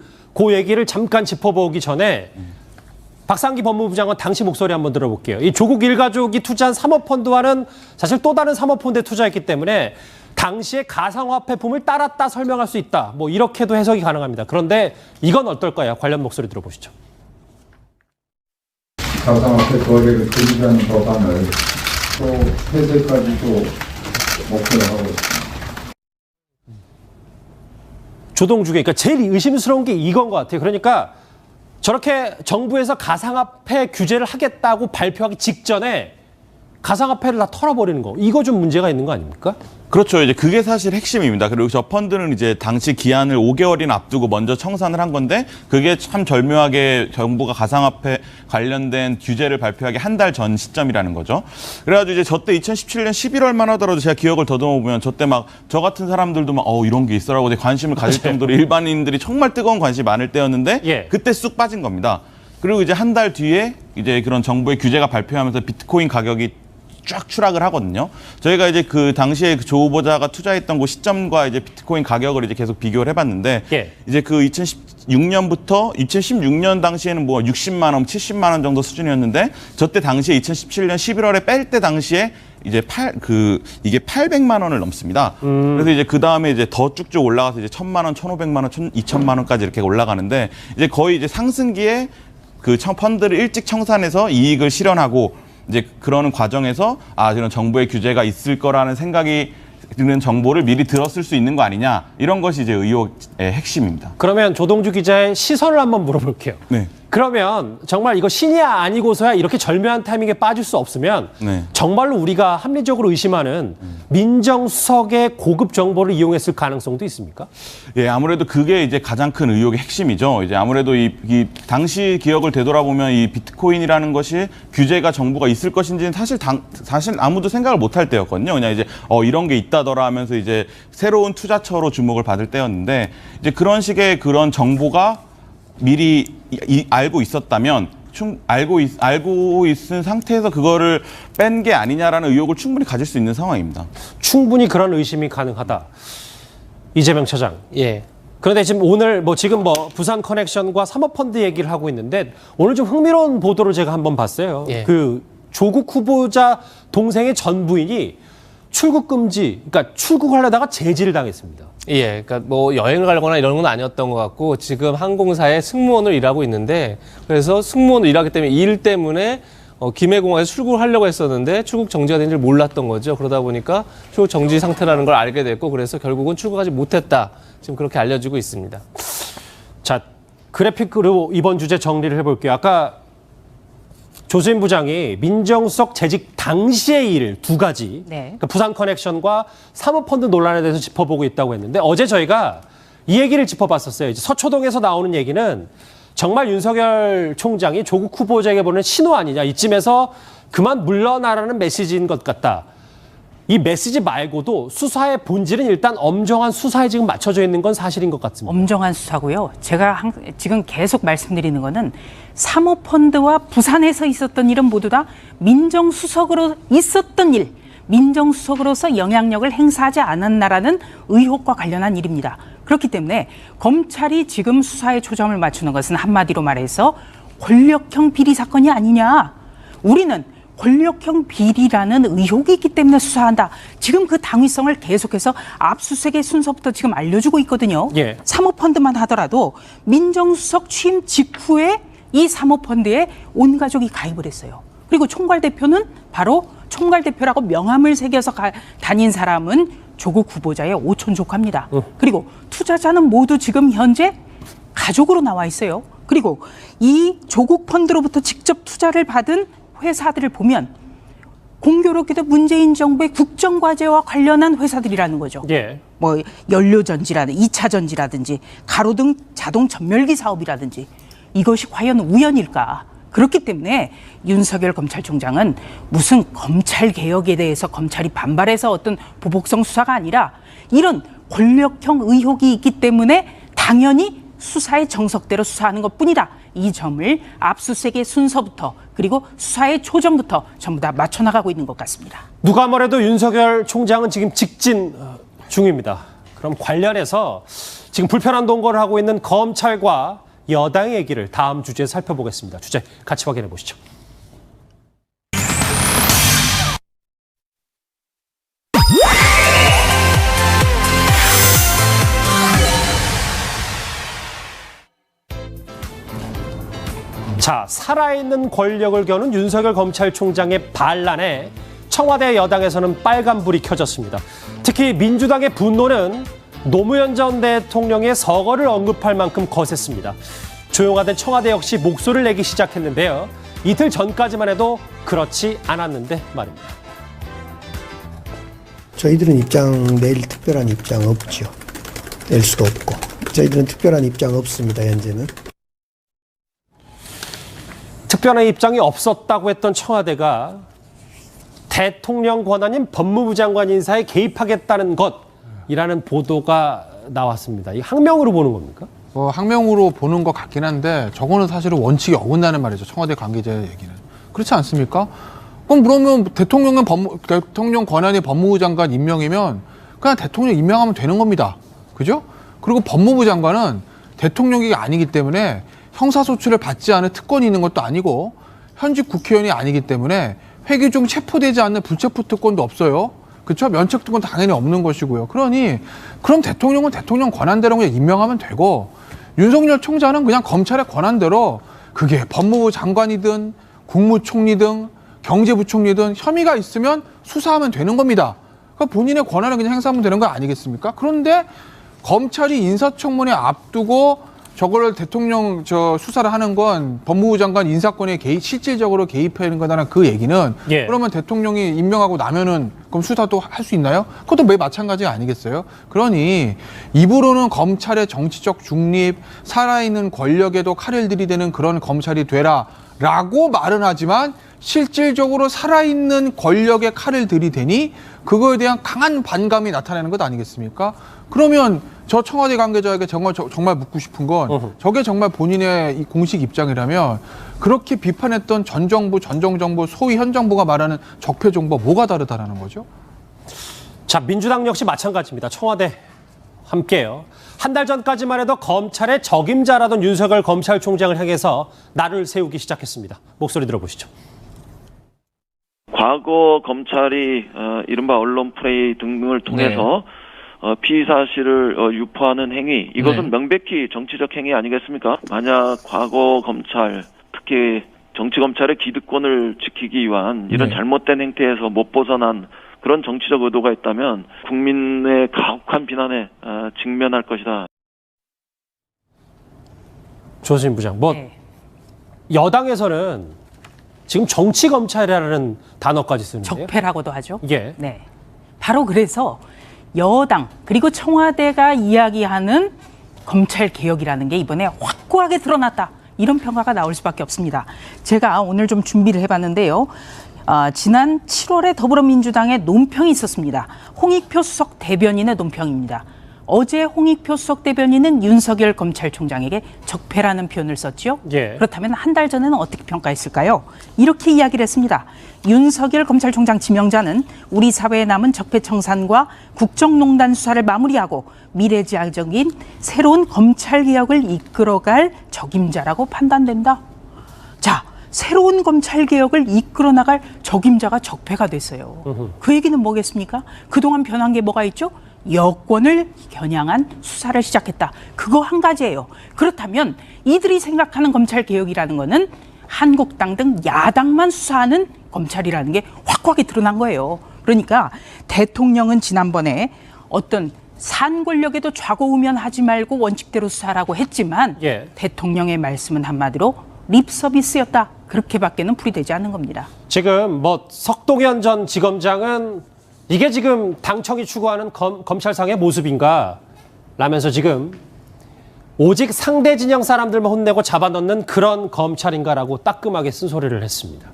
얘기를 잠깐 짚어보기 전에 박상기 법무부 장관 당시 목소리 한번 들어볼게요. 이 조국 일가족이 투자한 사모펀드와는 사실 또 다른 사모펀드에 투자했기 때문에 당시에 가상화폐 붐을 따랐다 설명할 수 있다. 뭐 이렇게도 해석이 가능합니다. 그런데 이건 어떨까요? 관련 목소리 들어보시죠. 가상화폐 거래를 금지하는 법안을 또 폐쇄까지도 목표로 하고 있습니다. 조동주게 그러니까 제일 의심스러운 게 이건 것 같아요. 그러니까 저렇게 정부에서 가상화폐 규제를 하겠다고 발표하기 직전에 가상화폐를 다 털어버리는 거. 이거 좀 문제가 있는 거 아닙니까? 그렇죠. 이제 그게 사실 핵심입니다. 그리고 저 펀드는 이제 당시 기한을 5개월이나 앞두고 먼저 청산을 한 건데 그게 참 절묘하게 정부가 가상화폐 관련된 규제를 발표하기 한 달 전 시점이라는 거죠. 그래가지고 이제 저때 2017년 11월만 하더라도 제가 기억을 더듬어 보면 저때 막 저 같은 사람들도 막 이런 게 있어라고 관심을 가질 정도로 일반인들이 정말 뜨거운 관심이 많을 때였는데 그때 쑥 빠진 겁니다. 그리고 이제 한 달 뒤에 이제 그런 정부의 규제가 발표하면서 비트코인 가격이 쫙 추락을 하거든요. 저희가 이제 그 당시에 조 후보자가 투자했던 그 시점과 이제 비트코인 가격을 이제 계속 비교를 해봤는데 이제 그 2016년부터 2016년 당시에는 뭐 60만 원, 70만 원 정도 수준이었는데 저때 당시에 2017년 11월에 뺄 때 당시에 이제 이게 800만 원을 넘습니다. 그래서 이제 그 다음에 이제 더 쭉쭉 올라가서 이제 1,000만 원, 1,500만 원, 2,000만 원까지 이렇게 올라가는데 이제 거의 이제 상승기에 그 펀드를 일찍 청산해서 이익을 실현하고 이제 그러는 과정에서 이런 정부의 규제가 있을 거라는 생각이 드는 정보를 미리 들었을 수 있는 거 아니냐 이런 것이 이제 의혹의 핵심입니다. 그러면 조동주 기자의 시선을 한번 물어볼게요. 네. 그러면 정말 이거 신이야 아니고서야 이렇게 절묘한 타이밍에 빠질 수 없으면 정말로 우리가 합리적으로 의심하는 민정수석의 고급 정보를 이용했을 가능성도 있습니까? 예, 아무래도 그게 이제 가장 큰 의혹의 핵심이죠. 이제 아무래도 이 당시 기억을 되돌아보면 이 비트코인이라는 것이 규제가 정부가 있을 것인지는 사실 아무도 생각을 못할 때였거든요. 그냥 이제 이런 게 있다더라 하면서 이제 새로운 투자처로 주목을 받을 때였는데 이제 그런 식의 그런 정보가 미리 알고 있었다면 알고 있은 상태에서 그거를 뺀 게 아니냐라는 의혹을 충분히 가질 수 있는 상황입니다. 충분히 그런 의심이 가능하다. 이재명 차장. 예. 그런데 지금 오늘 지금 부산 커넥션과 사모펀드 얘기를 하고 있는데 오늘 좀 흥미로운 보도를 제가 한번 봤어요. 그 조국 후보자 동생의 전 부인이 출국 금지, 그러니까 출국하려다가 제지를 당했습니다. 예, 그러니까 여행을 가거나 이런 건 아니었던 것 같고 지금 항공사에 승무원으로 일하고 있는데 그래서 승무원으로 일하기 때문에 일 때문에 김해공항에서 출국을 하려고 했었는데 출국 정지가 된 줄 몰랐던 거죠. 그러다 보니까 출국 정지 상태라는 걸 알게 됐고 그래서 결국은 출국하지 못했다. 지금 그렇게 알려지고 있습니다. 자, 그래픽으로 이번 주제 정리를 해볼게요. 아까 조수인 부장이 민정수석 재직 당시의 일 두 가지, 그러니까 부산 커넥션과 사모펀드 논란에 대해서 짚어보고 있다고 했는데 어제 저희가 이 얘기를 짚어봤었어요. 이제 서초동에서 나오는 얘기는 정말 윤석열 총장이 조국 후보자에게 보낸 신호 아니냐. 이쯤에서 그만 물러나라는 메시지인 것 같다. 이 메시지 말고도 수사의 본질은 일단 엄정한 수사에 지금 맞춰져 있는 건 사실인 것 같습니다. 엄정한 수사고요. 제가 지금 계속 말씀드리는 거는 사모펀드와 부산에서 있었던 일은 모두 다 민정수석으로 있었던 일, 민정수석으로서 영향력을 행사하지 않았나라는 의혹과 관련한 일입니다. 그렇기 때문에 검찰이 지금 수사에 초점을 맞추는 것은 한마디로 말해서 권력형 비리 사건이 아니냐. 우리는 권력형 비리라는 의혹이 있기 때문에 수사한다. 지금 그 당위성을 계속해서 압수수색의 순서부터 지금 알려주고 있거든요. 사모펀드만 하더라도 민정수석 취임 직후에 이 사모펀드에 온 가족이 가입을 했어요. 그리고 총괄 대표는 바로 총괄 대표라고 명함을 새겨서 다닌 사람은 조국 후보자의 오촌 조카입니다. 그리고 투자자는 모두 지금 현재 가족으로 나와 있어요. 그리고 이 조국 펀드로부터 직접 투자를 받은 회사들을 보면 공교롭게도 문재인 정부의 국정과제와 관련한 회사들이라는 거죠. 연료전지라든지 2차 전지라든지 가로등 자동 전멸기 사업이라든지 이것이 과연 우연일까? 그렇기 때문에 윤석열 검찰총장은 무슨 검찰개혁에 대해서 검찰이 반발해서 어떤 보복성 수사가 아니라 이런 권력형 의혹이 있기 때문에 당연히 수사의 정석대로 수사하는 것뿐이다. 이 점을 압수수색의 순서부터 그리고 수사의 초점부터 전부 다 맞춰나가고 있는 것 같습니다. 누가 뭐래도 윤석열 총장은 지금 직진 중입니다. 그럼 관련해서 지금 불편한 동거를 하고 있는 검찰과 여당의 얘기를 다음 주제에 살펴보겠습니다. 주제 같이 확인해 보시죠. 자, 살아있는 권력을 겨눈 윤석열 검찰총장의 반란에 청와대 여당에서는 빨간불이 켜졌습니다. 특히 민주당의 분노는 노무현 전 대통령의 서거를 언급할 만큼 거셌습니다. 조용하던 청와대 역시 목소리를 내기 시작했는데요. 이틀 전까지만 해도 그렇지 않았는데 말입니다. 저희들은 내일 특별한 입장 없죠. 낼 수도 없고. 저희들은 특별한 입장 없습니다, 현재는. 특별한 입장이 없었다고 했던 청와대가 대통령 권한인 법무부 장관 인사에 개입하겠다는 것이라는 보도가 나왔습니다. 이 항명으로 보는 겁니까? 항명으로 보는 것 같긴 한데 저거는 사실은 원칙이 어긋나는 말이죠. 청와대 관계자의 얘기는. 그렇지 않습니까? 그러면 대통령 권한이 법무부 장관 임명이면 그냥 대통령 임명하면 되는 겁니다. 그죠? 그리고 법무부 장관은 대통령이 아니기 때문에 형사소추를 받지 않은 특권이 있는 것도 아니고 현직 국회의원이 아니기 때문에 회기 중 체포되지 않는 불체포 특권도 없어요. 그렇죠? 면책 특권 당연히 없는 것이고요. 그럼 대통령은 대통령 권한대로 그냥 임명하면 되고 윤석열 총장은 그냥 검찰의 권한대로 그게 법무부 장관이든 국무총리든 경제부총리든 혐의가 있으면 수사하면 되는 겁니다. 그러니까 본인의 권한을 그냥 행사하면 되는 거 아니겠습니까? 그런데 검찰이 인사청문회 앞두고 저걸 대통령 수사를 하는 건 법무부 장관 인사권에 실질적으로 개입하는 거다라는 그 얘기는 그러면 대통령이 임명하고 나면은 그럼 수사도 할 수 있나요? 그것도 매일 마찬가지 아니겠어요? 그러니 입으로는 검찰의 정치적 중립, 살아있는 권력에도 칼을 들이대는 그런 검찰이 되라라고 말은 하지만 실질적으로 살아있는 권력에 칼을 들이대니 그거에 대한 강한 반감이 나타나는 것 아니겠습니까? 그러면 저 청와대 관계자에게 정말 묻고 싶은 건 저게 정말 본인의 이 공식 입장이라면 그렇게 비판했던 전 정부, 소위 현 정부가 말하는 적폐 정부가 뭐가 다르다라는 거죠? 자, 민주당 역시 마찬가지입니다. 청와대 함께요. 한 달 전까지만 해도 검찰의 적임자라던 윤석열 검찰총장을 향해서 날을 세우기 시작했습니다. 목소리 들어보시죠. 과거 검찰이 이른바 언론 프레이 등을 통해서 피의 사실을 유포하는 행위, 이것은 명백히 정치적 행위 아니겠습니까? 만약 과거 검찰, 특히 정치 검찰의 기득권을 지키기 위한 이런 잘못된 행태에서 못 벗어난 그런 정치적 의도가 있다면 국민의 가혹한 비난에 직면할 것이다. 조수진 부장, 여당에서는 지금 정치 검찰이라는 단어까지 쓰는데요. 적폐라고도 하죠. 예. 네. 바로 그래서 여당 그리고 청와대가 이야기하는 검찰 개혁이라는 게 이번에 확고하게 드러났다. 이런 평가가 나올 수밖에 없습니다. 제가 오늘 좀 준비를 해봤는데요. 지난 7월에 더불어민주당의 논평이 있었습니다. 홍익표 수석 대변인의 논평입니다. 어제 홍익표 수석 대변인은 윤석열 검찰총장에게 적폐라는 표현을 썼죠. 그렇다면 한 달 전에는 어떻게 평가했을까요? 이렇게 이야기를 했습니다. 윤석열 검찰총장 지명자는 우리 사회에 남은 적폐 청산과 국정농단 수사를 마무리하고 미래지향적인 새로운 검찰개혁을 이끌어갈 적임자라고 판단된다. 자, 새로운 검찰개혁을 이끌어 나갈 적임자가 적폐가 됐어요. 그 얘기는 뭐겠습니까? 그동안 변한 게 뭐가 있죠? 여권을 겨냥한 수사를 시작했다. 그거 한 가지예요. 그렇다면 이들이 생각하는 검찰개혁이라는 거는 한국당 등 야당만 수사하는 검찰이라는 게 확고하게 드러난 거예요. 그러니까 대통령은 지난번에 어떤 산 권력에도 좌고우면하지 말고 원칙대로 수사라고 했지만 대통령의 말씀은 한마디로 립 서비스였다. 그렇게밖에는 풀이되지 않는 겁니다. 지금 석동현 전 지검장은 이게 지금 당청이 추구하는 검찰상의 모습인가 라면서 지금 오직 상대 진영 사람들만 혼내고 잡아넣는 그런 검찰인가라고 따끔하게 쓴소리를 했습니다.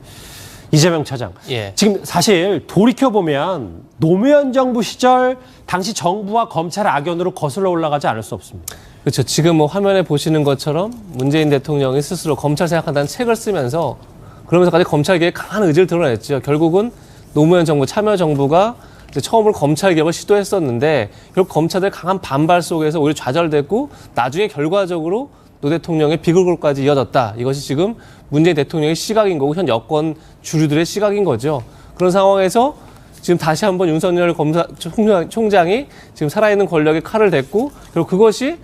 이재명 차장. 지금 사실 돌이켜보면 노무현 정부 시절 당시 정부와 검찰의 악연으로 거슬러 올라가지 않을 수 없습니다. 그렇죠. 지금 화면에 보시는 것처럼 문재인 대통령이 스스로 검찰 생각한다는 책을 쓰면서 그러면서까지 검찰개혁에 강한 의지를 드러냈죠. 결국은 노무현 정부, 참여정부가 처음으로 검찰개혁을 시도했었는데 결국 검찰들 강한 반발 속에서 오히려 좌절됐고 나중에 결과적으로 노 대통령의 비극으로까지 이어졌다. 이것이 지금 문재인 대통령의 시각인 거고 현 여권 주류들의 시각인 거죠. 그런 상황에서 지금 다시 한번 윤석열 총장이 지금 살아있는 권력에 칼을 댔고 그리고 그것이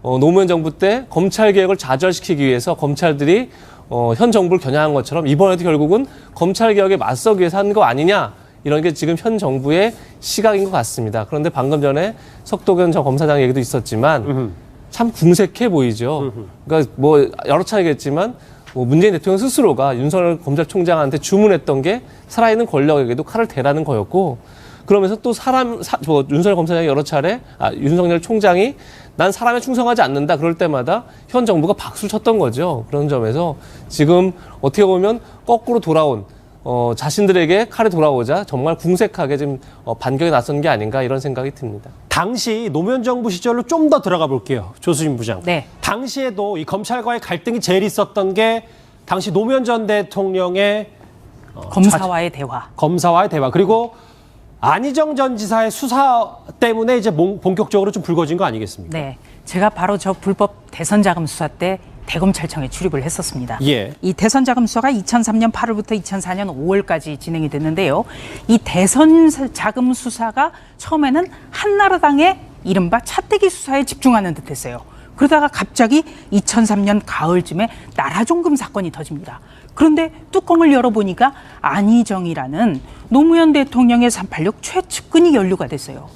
노무현 정부 때 검찰개혁을 좌절시키기 위해서 검찰들이 현 정부를 겨냥한 것처럼 이번에도 결국은 검찰개혁에 맞서기 위해서 한 거 아니냐 이런 게 지금 현 정부의 시각인 것 같습니다. 그런데 방금 전에 석도경 전 검사장 얘기도 있었지만 참 궁색해 보이죠. 그러니까 뭐 여러 차례겠지만 뭐 문재인 대통령 스스로가 윤석열 검찰총장한테 주문했던 게 살아있는 권력에게도 칼을 대라는 거였고, 그러면서 또 윤석열 검사장이 여러 차례 윤석열 총장이 난 사람에 충성하지 않는다 그럴 때마다 현 정부가 박수를 쳤던 거죠. 그런 점에서 지금 어떻게 보면 거꾸로 돌아온 자신들에게 칼이 돌아오자 정말 궁색하게 지금 반격에 나선 게 아닌가 이런 생각이 듭니다. 당시 노무현 정부 시절로 좀 더 들어가 볼게요. 조수진 부장. 네. 당시에도 이 검찰과의 갈등이 제일 있었던 게 당시 노무현 전 대통령의 검사와의 대화. 검사와의 대화. 그리고 안희정 전 지사의 수사 때문에 이제 본격적으로 좀 불거진 거 아니겠습니까? 네. 제가 바로 저 불법 대선 자금 수사 때 대검찰청에 출입을 했었습니다. 예. 이 대선 자금 수사가 2003년 8월부터 2004년 5월까지 진행이 됐는데요. 이 대선 자금 수사가 처음에는 한나라당의 이른바 차떼기 수사에 집중하는 듯했어요. 그러다가 갑자기 2003년 가을쯤에 나라종금 사건이 터집니다. 그런데 뚜껑을 열어보니까 안희정이라는 노무현 대통령의 386 최측근이 연루가 됐어요.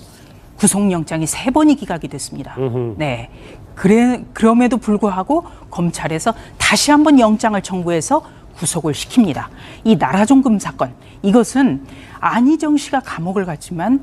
구속영장이 3번이 기각이 됐습니다. 네. 그럼에도 불구하고 검찰에서 다시 한번 영장을 청구해서 구속을 시킵니다. 이 나라종금 사건, 이것은 안희정 씨가 감옥을 갔지만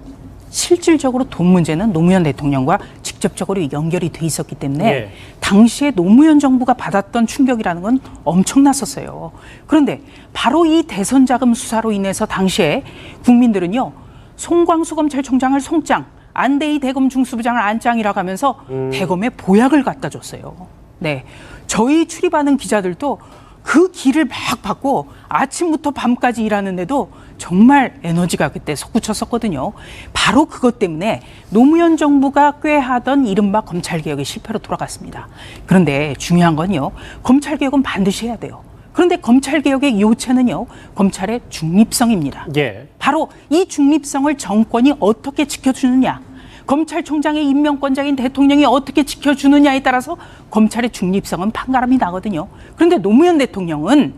실질적으로 돈 문제는 노무현 대통령과 직접적으로 연결이 돼 있었기 때문에 네. 당시에 노무현 정부가 받았던 충격이라는 건 엄청났었어요. 그런데 바로 이 대선 자금 수사로 인해서 당시에 국민들은요, 송광수 검찰총장을 송장, 안대희 대검 중수부장을 안짱이라고 하면서 대검에 보약을 갖다 줬어요. 네, 저희 출입하는 기자들도 그 길을 막 받고 아침부터 밤까지 일하는데도 정말 에너지가 그때 솟구쳤었거든요. 바로 그것 때문에 노무현 정부가 꾀하던 이른바 검찰개혁의 실패로 돌아갔습니다. 그런데 중요한 건요, 검찰개혁은 반드시 해야 돼요. 그런데 검찰개혁의 요체는요, 검찰의 중립성입니다. 예. 바로 이 중립성을 정권이 어떻게 지켜주느냐, 검찰총장의 임명권자인 대통령이 어떻게 지켜주느냐에 따라서 검찰의 중립성은 판가름이 나거든요. 그런데 노무현 대통령은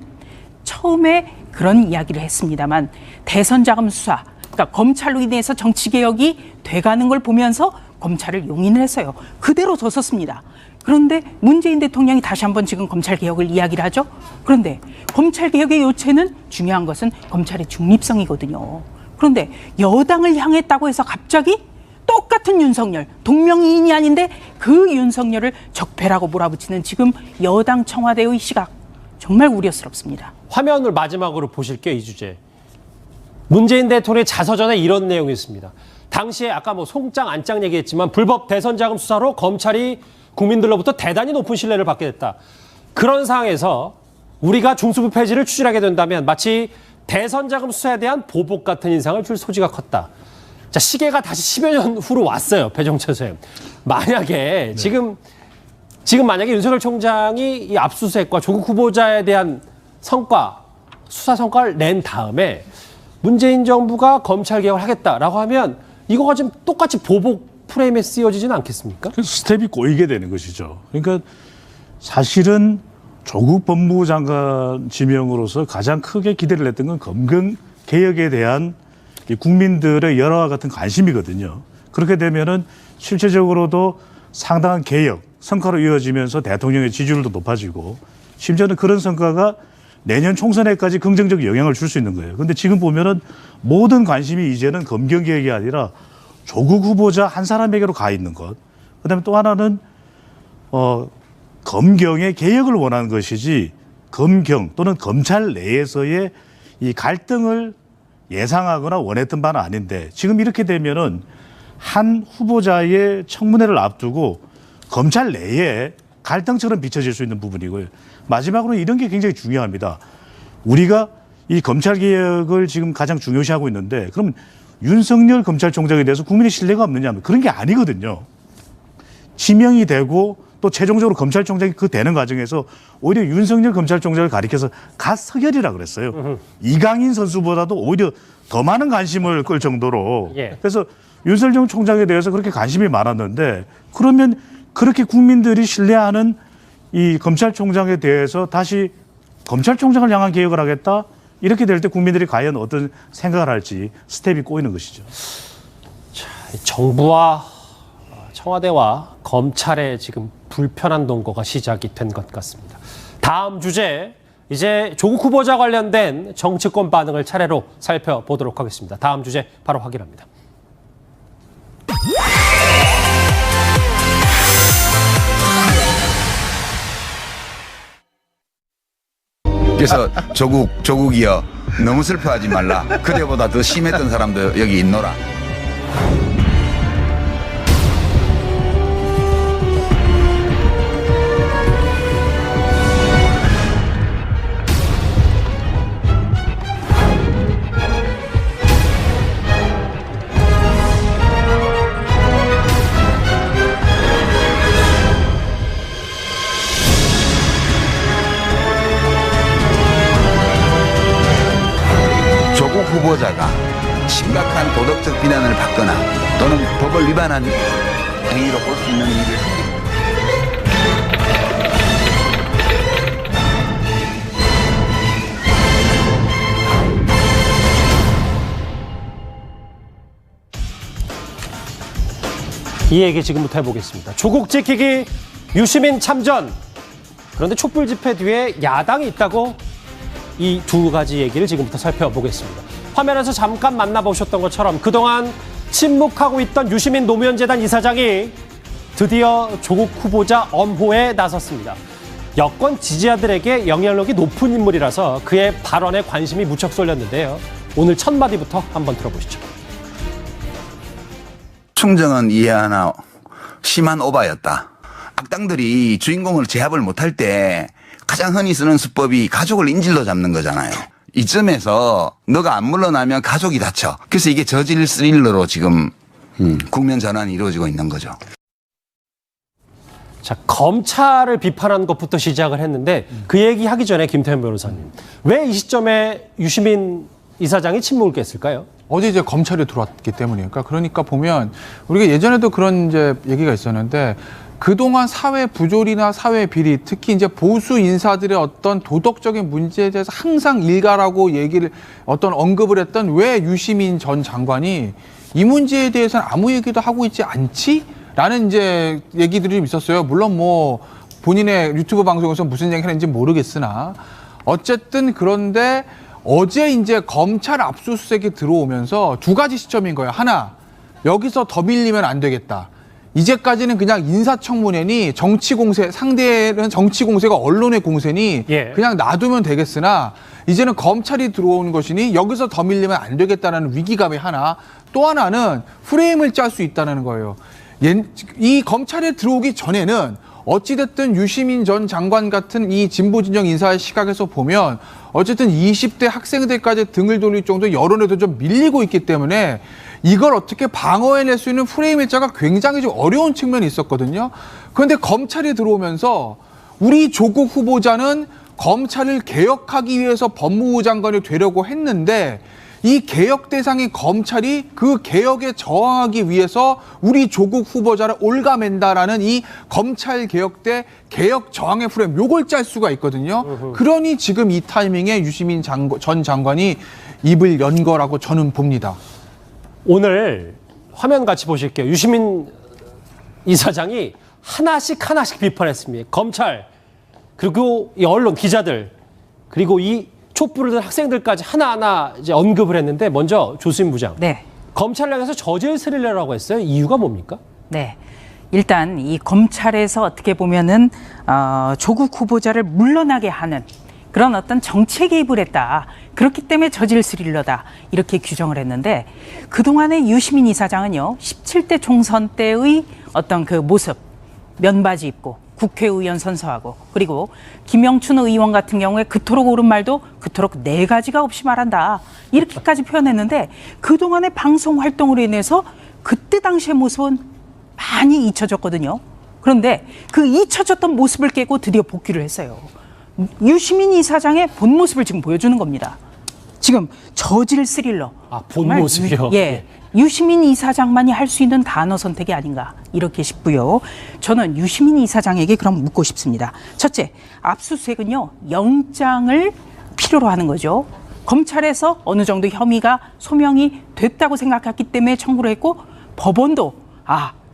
처음에 그런 이야기를 했습니다만 대선 자금 수사, 그러니까 검찰로 인해서 정치개혁이 돼가는 걸 보면서 검찰을 용인을 했어요. 그대로 뒀었습니다. 그런데 문재인 대통령이 다시 한번 지금 검찰개혁을 이야기를 하죠. 그런데 검찰개혁의 요체는 중요한 것은 검찰의 중립성이거든요. 그런데 여당을 향했다고 해서 갑자기 똑같은 윤석열, 동명이인이 아닌데 그 윤석열을 적폐라고 몰아붙이는 지금 여당 청와대의 시각, 정말 우려스럽습니다. 화면을 마지막으로 보실게요, 이 주제. 문재인 대통령의 자서전에 이런 내용이 있습니다. 당시에 아까 뭐 송장, 안짱 얘기했지만 불법 대선 자금 수사로 검찰이 국민들로부터 대단히 높은 신뢰를 받게 됐다. 그런 상황에서 우리가 중수부 폐지를 추진하게 된다면 마치 대선 자금 수사에 대한 보복 같은 인상을 줄 소지가 컸다. 자, 시계가 다시 10여 년 후로 왔어요, 배정철 선생님. 만약에 지금 만약에 윤석열 총장이 이 압수수색과 조국 후보자에 대한 성과, 수사 성과를 낸 다음에 문재인 정부가 검찰 개혁을 하겠다라고 하면 이거가 지금 똑같이 보복 프레임에 쓰여지지는 않겠습니까? 그래서 스텝이 꼬이게 되는 것이죠. 그러니까 사실은 조국 법무부 장관 지명으로서 가장 크게 기대를 했던 건 검경 개혁에 대한 이 국민들의 열화와 같은 관심이거든요. 그렇게 되면은 실제적으로도 상당한 개혁, 성과로 이어지면서 대통령의 지지율도 높아지고 심지어는 그런 성과가 내년 총선에까지 긍정적 영향을 줄 수 있는 거예요. 그런데 지금 보면은 모든 관심이 이제는 검경 개혁이 아니라 조국 후보자 한 사람에게로 가 있는 것. 그다음에 또 하나는 검경의 개혁을 원하는 것이지 검경 또는 검찰 내에서의 이 갈등을 예상하거나 원했던 바는 아닌데 지금 이렇게 되면은 한 후보자의 청문회를 앞두고 검찰 내에 갈등처럼 비춰질 수 있는 부분이고요. 마지막으로 이런 게 굉장히 중요합니다. 우리가 이 검찰개혁을 지금 가장 중요시하고 있는데 그럼 윤석열 검찰총장에 대해서 국민의 신뢰가 없느냐 하면 그런 게 아니거든요. 지명이 되고 또 최종적으로 검찰총장이 그 되는 과정에서 오히려 윤석열 검찰총장을 가리켜서 갓석열이라 그랬어요. 이강인 선수보다도 오히려 더 많은 관심을 끌 정도로. 그래서 윤석열 총장에 대해서 그렇게 관심이 많았는데 그러면 그렇게 국민들이 신뢰하는 이 검찰총장에 대해서 다시 검찰총장을 향한 개혁을 하겠다? 이렇게 될 때 국민들이 과연 어떤 생각을 할지 스텝이 꼬이는 것이죠. 자, 정부와 청와대와 검찰의 지금 불편한 동거가 시작이 된 것 같습니다. 다음 주제, 이제 조국 후보자 관련된 정치권 반응을 차례로 살펴보도록 하겠습니다. 다음 주제 바로 확인합니다. 그래서 조국이여 너무 슬퍼하지 말라. 그대보다 더 심했던 사람도 여기 있노라. 후보자가 심각한 도덕적 비난을 받거나 또는 법을 위반한 행위로 볼 수 있는 일을 이 얘기 지금부터 해보겠습니다. 조국 지키기, 유시민 참전. 그런데 촛불 집회 뒤에 야당이 있다고? 이 두 가지 얘기를 지금부터 살펴보겠습니다. 화면에서 잠깐 만나보셨던 것처럼 그동안 침묵하고 있던 유시민 노무현재단 이사장이 드디어 조국 후보자 엄호에 나섰습니다. 여권 지지자들에게 영향력이 높은 인물이라서 그의 발언에 관심이 무척 쏠렸는데요. 오늘 첫 마디부터 한번 들어보시죠. 충정은 이해하나 심한 오바였다. 악당들이 주인공을 제압을 못할 때 가장 흔히 쓰는 수법이 가족을 인질로 잡는 거잖아요. 이쯤에서 너가 안 물러나면 가족이 다쳐. 그래서 이게 저질 스릴러로 지금 국면 전환이 이루어지고 있는 거죠. 자, 검찰을 비판한 것부터 시작을 했는데 그 얘기 하기 전에 김태현 변호사님, 왜 이 시점에 유시민 이사장이 침묵을 깼을까요? 어제 이제 검찰이 들어왔기 때문이니까. 그러니까 보면 우리가 예전에도 그런 이제 얘기가 있었는데 그동안 사회 부조리나 사회 비리, 특히 이제 보수 인사들의 어떤 도덕적인 문제에 대해서 항상 일가라고 얘기를 어떤 언급을 했던 왜 유시민 전 장관이 이 문제에 대해서는 아무 얘기도 하고 있지 않지? 라는 이제 얘기들이 좀 있었어요. 물론 뭐 본인의 유튜브 방송에서 무슨 얘기 하는지 모르겠으나 어쨌든 그런데 어제 이제 검찰 압수수색이 들어오면서 두 가지 시점인 거예요. 하나, 여기서 더 밀리면 안 되겠다. 이제까지는 그냥 인사청문회니 정치 공세, 상대는 정치 공세가 언론의 공세니 그냥 놔두면 되겠으나 이제는 검찰이 들어오는 것이니 여기서 더 밀리면 안 되겠다는 위기감이 하나, 또 하나는 프레임을 짤 수 있다는 거예요. 이 검찰에 들어오기 전에는 어찌됐든 유시민 전 장관 같은 이 진보 진영 인사의 시각에서 보면 어쨌든 20대 학생들까지 등을 돌릴 정도 여론에도 좀 밀리고 있기 때문에 이걸 어떻게 방어해낼 수 있는 프레임 일자가 굉장히 좀 어려운 측면이 있었거든요. 그런데 검찰이 들어오면서 우리 조국 후보자는 검찰을 개혁하기 위해서 법무부 장관이 되려고 했는데 이 개혁 대상인 검찰이 그 개혁에 저항하기 위해서 우리 조국 후보자를 올가맨다라는 이 검찰 개혁 대 개혁 저항의 프레임, 요걸 짤 수가 있거든요. 그러니 지금 이 타이밍에 유시민 전 장관이 입을 연 거라고 저는 봅니다. 오늘 화면 같이 보실게요. 유시민 이사장이 하나씩 비판했습니다. 검찰, 그리고 이 언론 기자들, 그리고 이 촛불을 든 학생들까지 하나하나 이제 언급을 했는데, 먼저 조수인 부장. 네. 검찰을 향해서 저질 스릴러라고 했어요. 이유가 뭡니까? 네. 일단 이 검찰에서 어떻게 보면은 조국 후보자를 물러나게 하는 그런 어떤 정치에 개입을 했다. 그렇기 때문에 저질 스릴러다. 이렇게 규정을 했는데, 그동안의 유시민 이사장은요, 17대 총선 때의 어떤 그 모습, 면바지 입고 국회의원 선서하고, 그리고 김영춘 의원 같은 경우에 그토록 옳은 말도 그토록 네 가지가 없이 말한다. 이렇게까지 표현했는데, 그동안의 방송 활동으로 인해서 그때 당시의 모습은 많이 잊혀졌거든요. 그런데 그 잊혀졌던 모습을 깨고 드디어 복귀를 했어요. 유시민 이사장의 본 모습을 지금 보여주는 겁니다. 지금 저질 스릴러. 본 모습이요? 예. 유시민 이사장만이 할 수 있는 단어 선택이 아닌가 이렇게 싶고요. 저는 유시민 이사장에게 그럼 묻고 싶습니다. 첫째, 압수수색은요, 영장을 필요로 하는 거죠. 검찰에서 어느 정도 혐의가 소명이 됐다고 생각했기 때문에 청구를 했고 법원도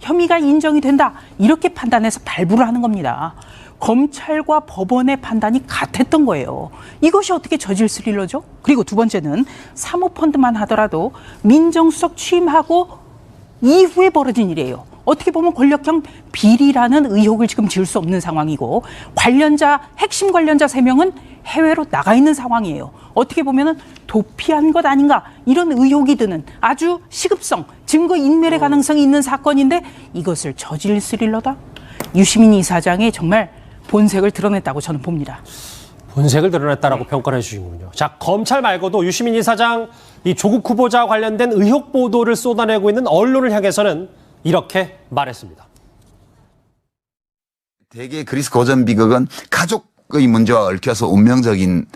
혐의가 인정이 된다 이렇게 판단해서 발부를 하는 겁니다. 검찰과 법원의 판단이 같았던 거예요. 이것이 어떻게 저질 스릴러죠? 그리고 두 번째는 사모펀드만 하더라도 민정수석 취임하고 이후에 벌어진 일이에요. 어떻게 보면 권력형 비리라는 의혹을 지금 지을 수 없는 상황이고 핵심 관련자 3명은 해외로 나가 있는 상황이에요. 어떻게 보면 도피한 것 아닌가 이런 의혹이 드는 아주 시급성, 증거 인멸의 가능성이 있는 사건인데 이것을 저질 스릴러다? 유시민 이사장이 정말 본색을 드러냈다고 저는 봅니다. 본색을 드러냈다라고 평가를 해주시군요. 자, 검찰 말고도 유시민 이사장 이 조국 후보자 관련된 의혹 보도를 쏟아내고 있는 언론을 향해서는 이렇게 말했습니다. 대개 그리스 고전 비극은 가족의 문제와 얽혀서 운명적인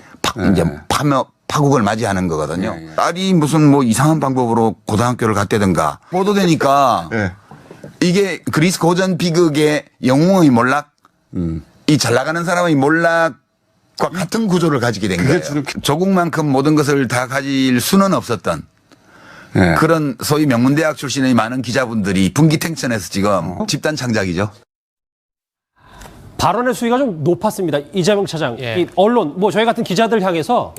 파국을 맞이하는 거거든요. 딸이 무슨 뭐 이상한 방법으로 고등학교를 갔다든가 보도되니까 이게 그리스 고전 비극의 영웅의 몰락, 이 잘 나가는 사람의 몰락과 같은 구조를 가지게 된 거예요. 조국만큼 모든 것을 다 가질 수는 없었던 그런 소위 명문대학 출신의 많은 기자분들이 분기탱천해서 지금 집단 창작이죠. 발언의 수위가 좀 높았습니다. 이재명 차장, 이 언론, 저희 같은 기자들 향해서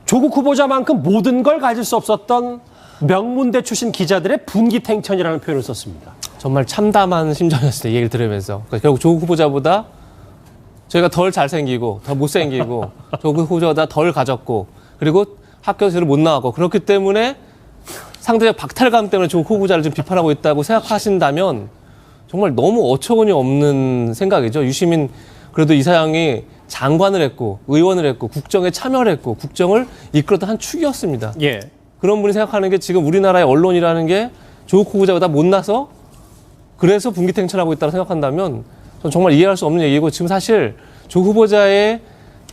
조국 후보자만큼 모든 걸 가질 수 없었던 명문대 출신 기자들의 분기탱천이라는 표현을 썼습니다. 정말 참담한 심정이었어요. 이 얘기를 들으면서. 그러니까 결국 조국 후보자보다 저희가 덜 잘생기고 더 못생기고 조국 후보자보다 덜 가졌고 그리고 학교에서 못 나왔고 그렇기 때문에 상대적 박탈감 때문에 조국 후보자를 좀 비판하고 있다고 생각하신다면 정말 너무 어처구니 없는 생각이죠. 유시민 그래도 이사장이 장관을 했고 의원을 했고 국정에 참여를 했고 국정을 이끌었던 한 축이었습니다. 그런 분이 생각하는 게 지금 우리나라의 언론이라는 게 조국 후보자보다 못나서 그래서 분기탱천하고 있다고 생각한다면 저는 정말 이해할 수 없는 얘기고 지금 사실 조 후보자의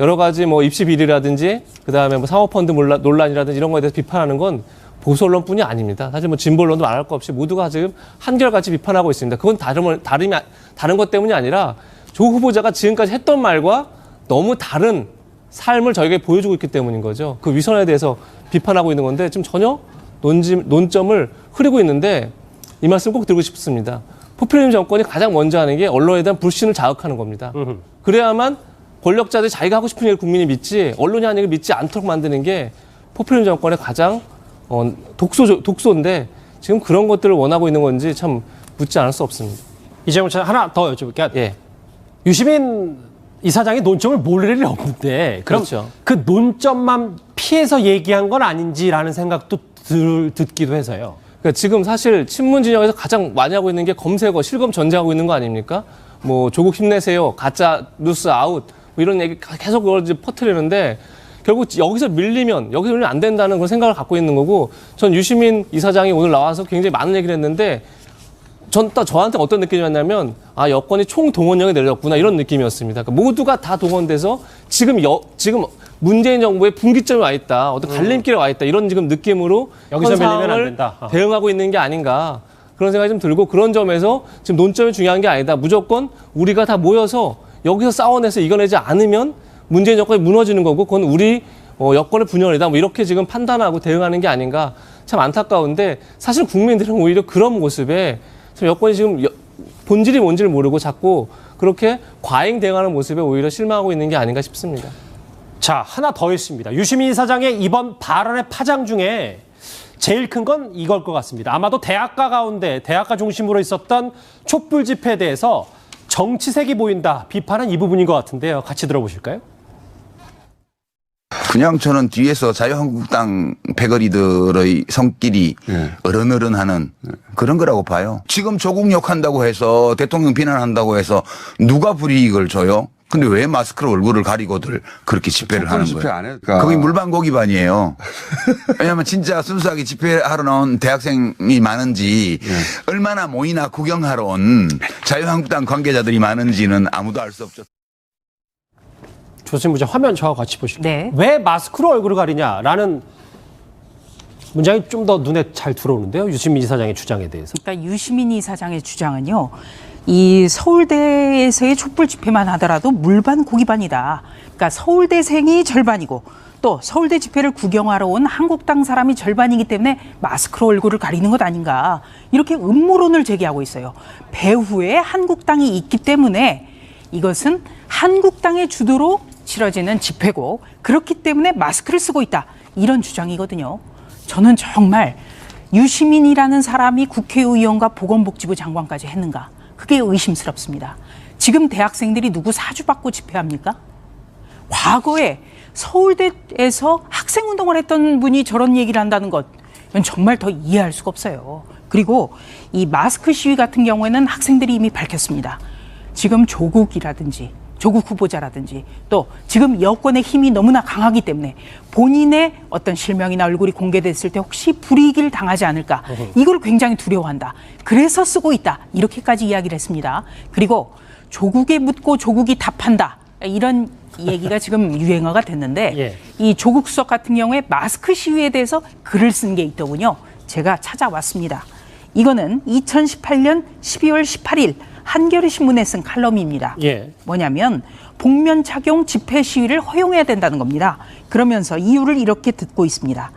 여러 가지 입시 비리라든지 그다음에 사모펀드 논란이라든지 이런 거에 대해서 비판하는 건 보수 언론뿐이 아닙니다. 사실 진보 언론도 말할 거 없이 모두가 지금 한결같이 비판하고 있습니다. 그건 다른 것 때문이 아니라 조 후보자가 지금까지 했던 말과 너무 다른 삶을 저에게 보여주고 있기 때문인 거죠. 그 위선에 대해서 비판하고 있는 건데 지금 전혀 논점을 흐리고 있는데 이 말씀 꼭 드리고 싶습니다. 포퓰리즘 정권이 가장 먼저 하는 게 언론에 대한 불신을 자극하는 겁니다. 그래야만 권력자들이 자기가 하고 싶은 일을 국민이 믿지 언론이 하는 일을 믿지 않도록 만드는 게 포퓰리즘 정권의 가장 독소인데 지금 그런 것들을 원하고 있는 건지 참 묻지 않을 수 없습니다. 이재명 차장 하나 더 여쭤볼게요. 유시민 이사장이 논점을 모를 일이 없는데 그럼 그렇죠. 그 논점만 피해서 얘기한 건 아닌지라는 생각도 듣기도 해서요. 그러니까 지금 사실 친문 진영에서 가장 많이 하고 있는 게 검색어, 실검 전제하고 있는 거 아닙니까? 조국 힘내세요, 가짜 뉴스 아웃 이런 얘기 계속 그걸 퍼뜨리는데 결국 여기서 밀리면 안 된다는 그런 생각을 갖고 있는 거고 전 유시민 이사장이 오늘 나와서 굉장히 많은 얘기를 했는데 저한테 어떤 느낌이었냐면 여권이 총동원령이 내렸구나 이런 느낌이었습니다. 그러니까 모두가 다 동원돼서 지금 문재인 정부의 분기점에 와 있다. 어떤 갈림길에 와 있다. 이런 지금 느낌으로 여기서 밀리면 안 된다. 대응하고 있는 게 아닌가. 그런 생각이 좀 들고 그런 점에서 지금 논점이 중요한 게 아니다. 무조건 우리가 다 모여서 여기서 싸워내서 이겨내지 않으면 문재인 정권이 무너지는 거고 그건 우리 여권의 분열이다. 이렇게 지금 판단하고 대응하는 게 아닌가. 참 안타까운데 사실 국민들은 오히려 그런 모습에 여권이 지금 본질이 뭔지를 모르고 자꾸 그렇게 과잉 대응하는 모습에 오히려 실망하고 있는 게 아닌가 싶습니다. 자, 하나 더 있습니다. 유시민 이사장의 이번 발언의 파장 중에 제일 큰 건 이걸 것 같습니다. 아마도 대학가 중심으로 있었던 촛불 집회에 대해서 정치색이 보인다, 비판은 이 부분인 것 같은데요. 같이 들어보실까요? 그냥 저는 뒤에서 자유한국당 패거리들의 손길이 어른어른하는 그런 거라고 봐요. 지금 조국 욕한다고 해서 대통령 비난한다고 해서 누가 불이익을 줘요? 근데 왜 마스크로 얼굴을 가리고들 그렇게 집회를 하는 거예요? 그게 물반고기반이에요. 왜냐하면 진짜 순수하게 집회하러 나온 대학생이 많은지 얼마나 모이나 구경하러 온 자유한국당 관계자들이 많은지는 아무도 알 수 없죠. 조선부장 화면 저하고 같이 보실게요. 왜 마스크로 얼굴을 가리냐라는 문장이 좀 더 눈에 잘 들어오는데요. 유시민 이사장의 주장에 대해서. 그러니까 유시민 이사장의 주장은요. 이 서울대에서의 촛불 집회만 하더라도 물반 고기반이다. 그러니까 서울대생이 절반이고 또 서울대 집회를 구경하러 온 한국당 사람이 절반이기 때문에 마스크로 얼굴을 가리는 것 아닌가. 이렇게 음모론을 제기하고 있어요. 배후에 한국당이 있기 때문에 이것은 한국당의 주도로 치러지는 집회고 그렇기 때문에 마스크를 쓰고 있다. 이런 주장이거든요. 저는 정말 유시민이라는 사람이 국회의원과 보건복지부 장관까지 했는가. 그게 의심스럽습니다. 지금 대학생들이 누구 사주받고 집회합니까? 과거에 서울대에서 학생운동을 했던 분이 저런 얘기를 한다는 것, 이건 정말 더 이해할 수가 없어요. 그리고 이 마스크 시위 같은 경우에는 학생들이 이미 밝혔습니다. 지금 조국 후보자라든지 또 지금 여권의 힘이 너무나 강하기 때문에 본인의 어떤 실명이나 얼굴이 공개됐을 때 혹시 불이익을 당하지 않을까, 이걸 굉장히 두려워한다. 그래서 쓰고 있다. 이렇게까지 이야기를 했습니다. 그리고 조국에 묻고 조국이 답한다. 이런 얘기가 지금 유행어가 됐는데 이 조국 수석 같은 경우에 마스크 시위에 대해서 글을 쓴 게 있더군요. 제가 찾아왔습니다. 이거는 2018년 12월 18일 한겨레 신문에 쓴 칼럼입니다. 뭐냐면 복면 착용 집회 시위를 허용해야 된다는 겁니다. 그러면서 이유를 이렇게 듣고 있습니다.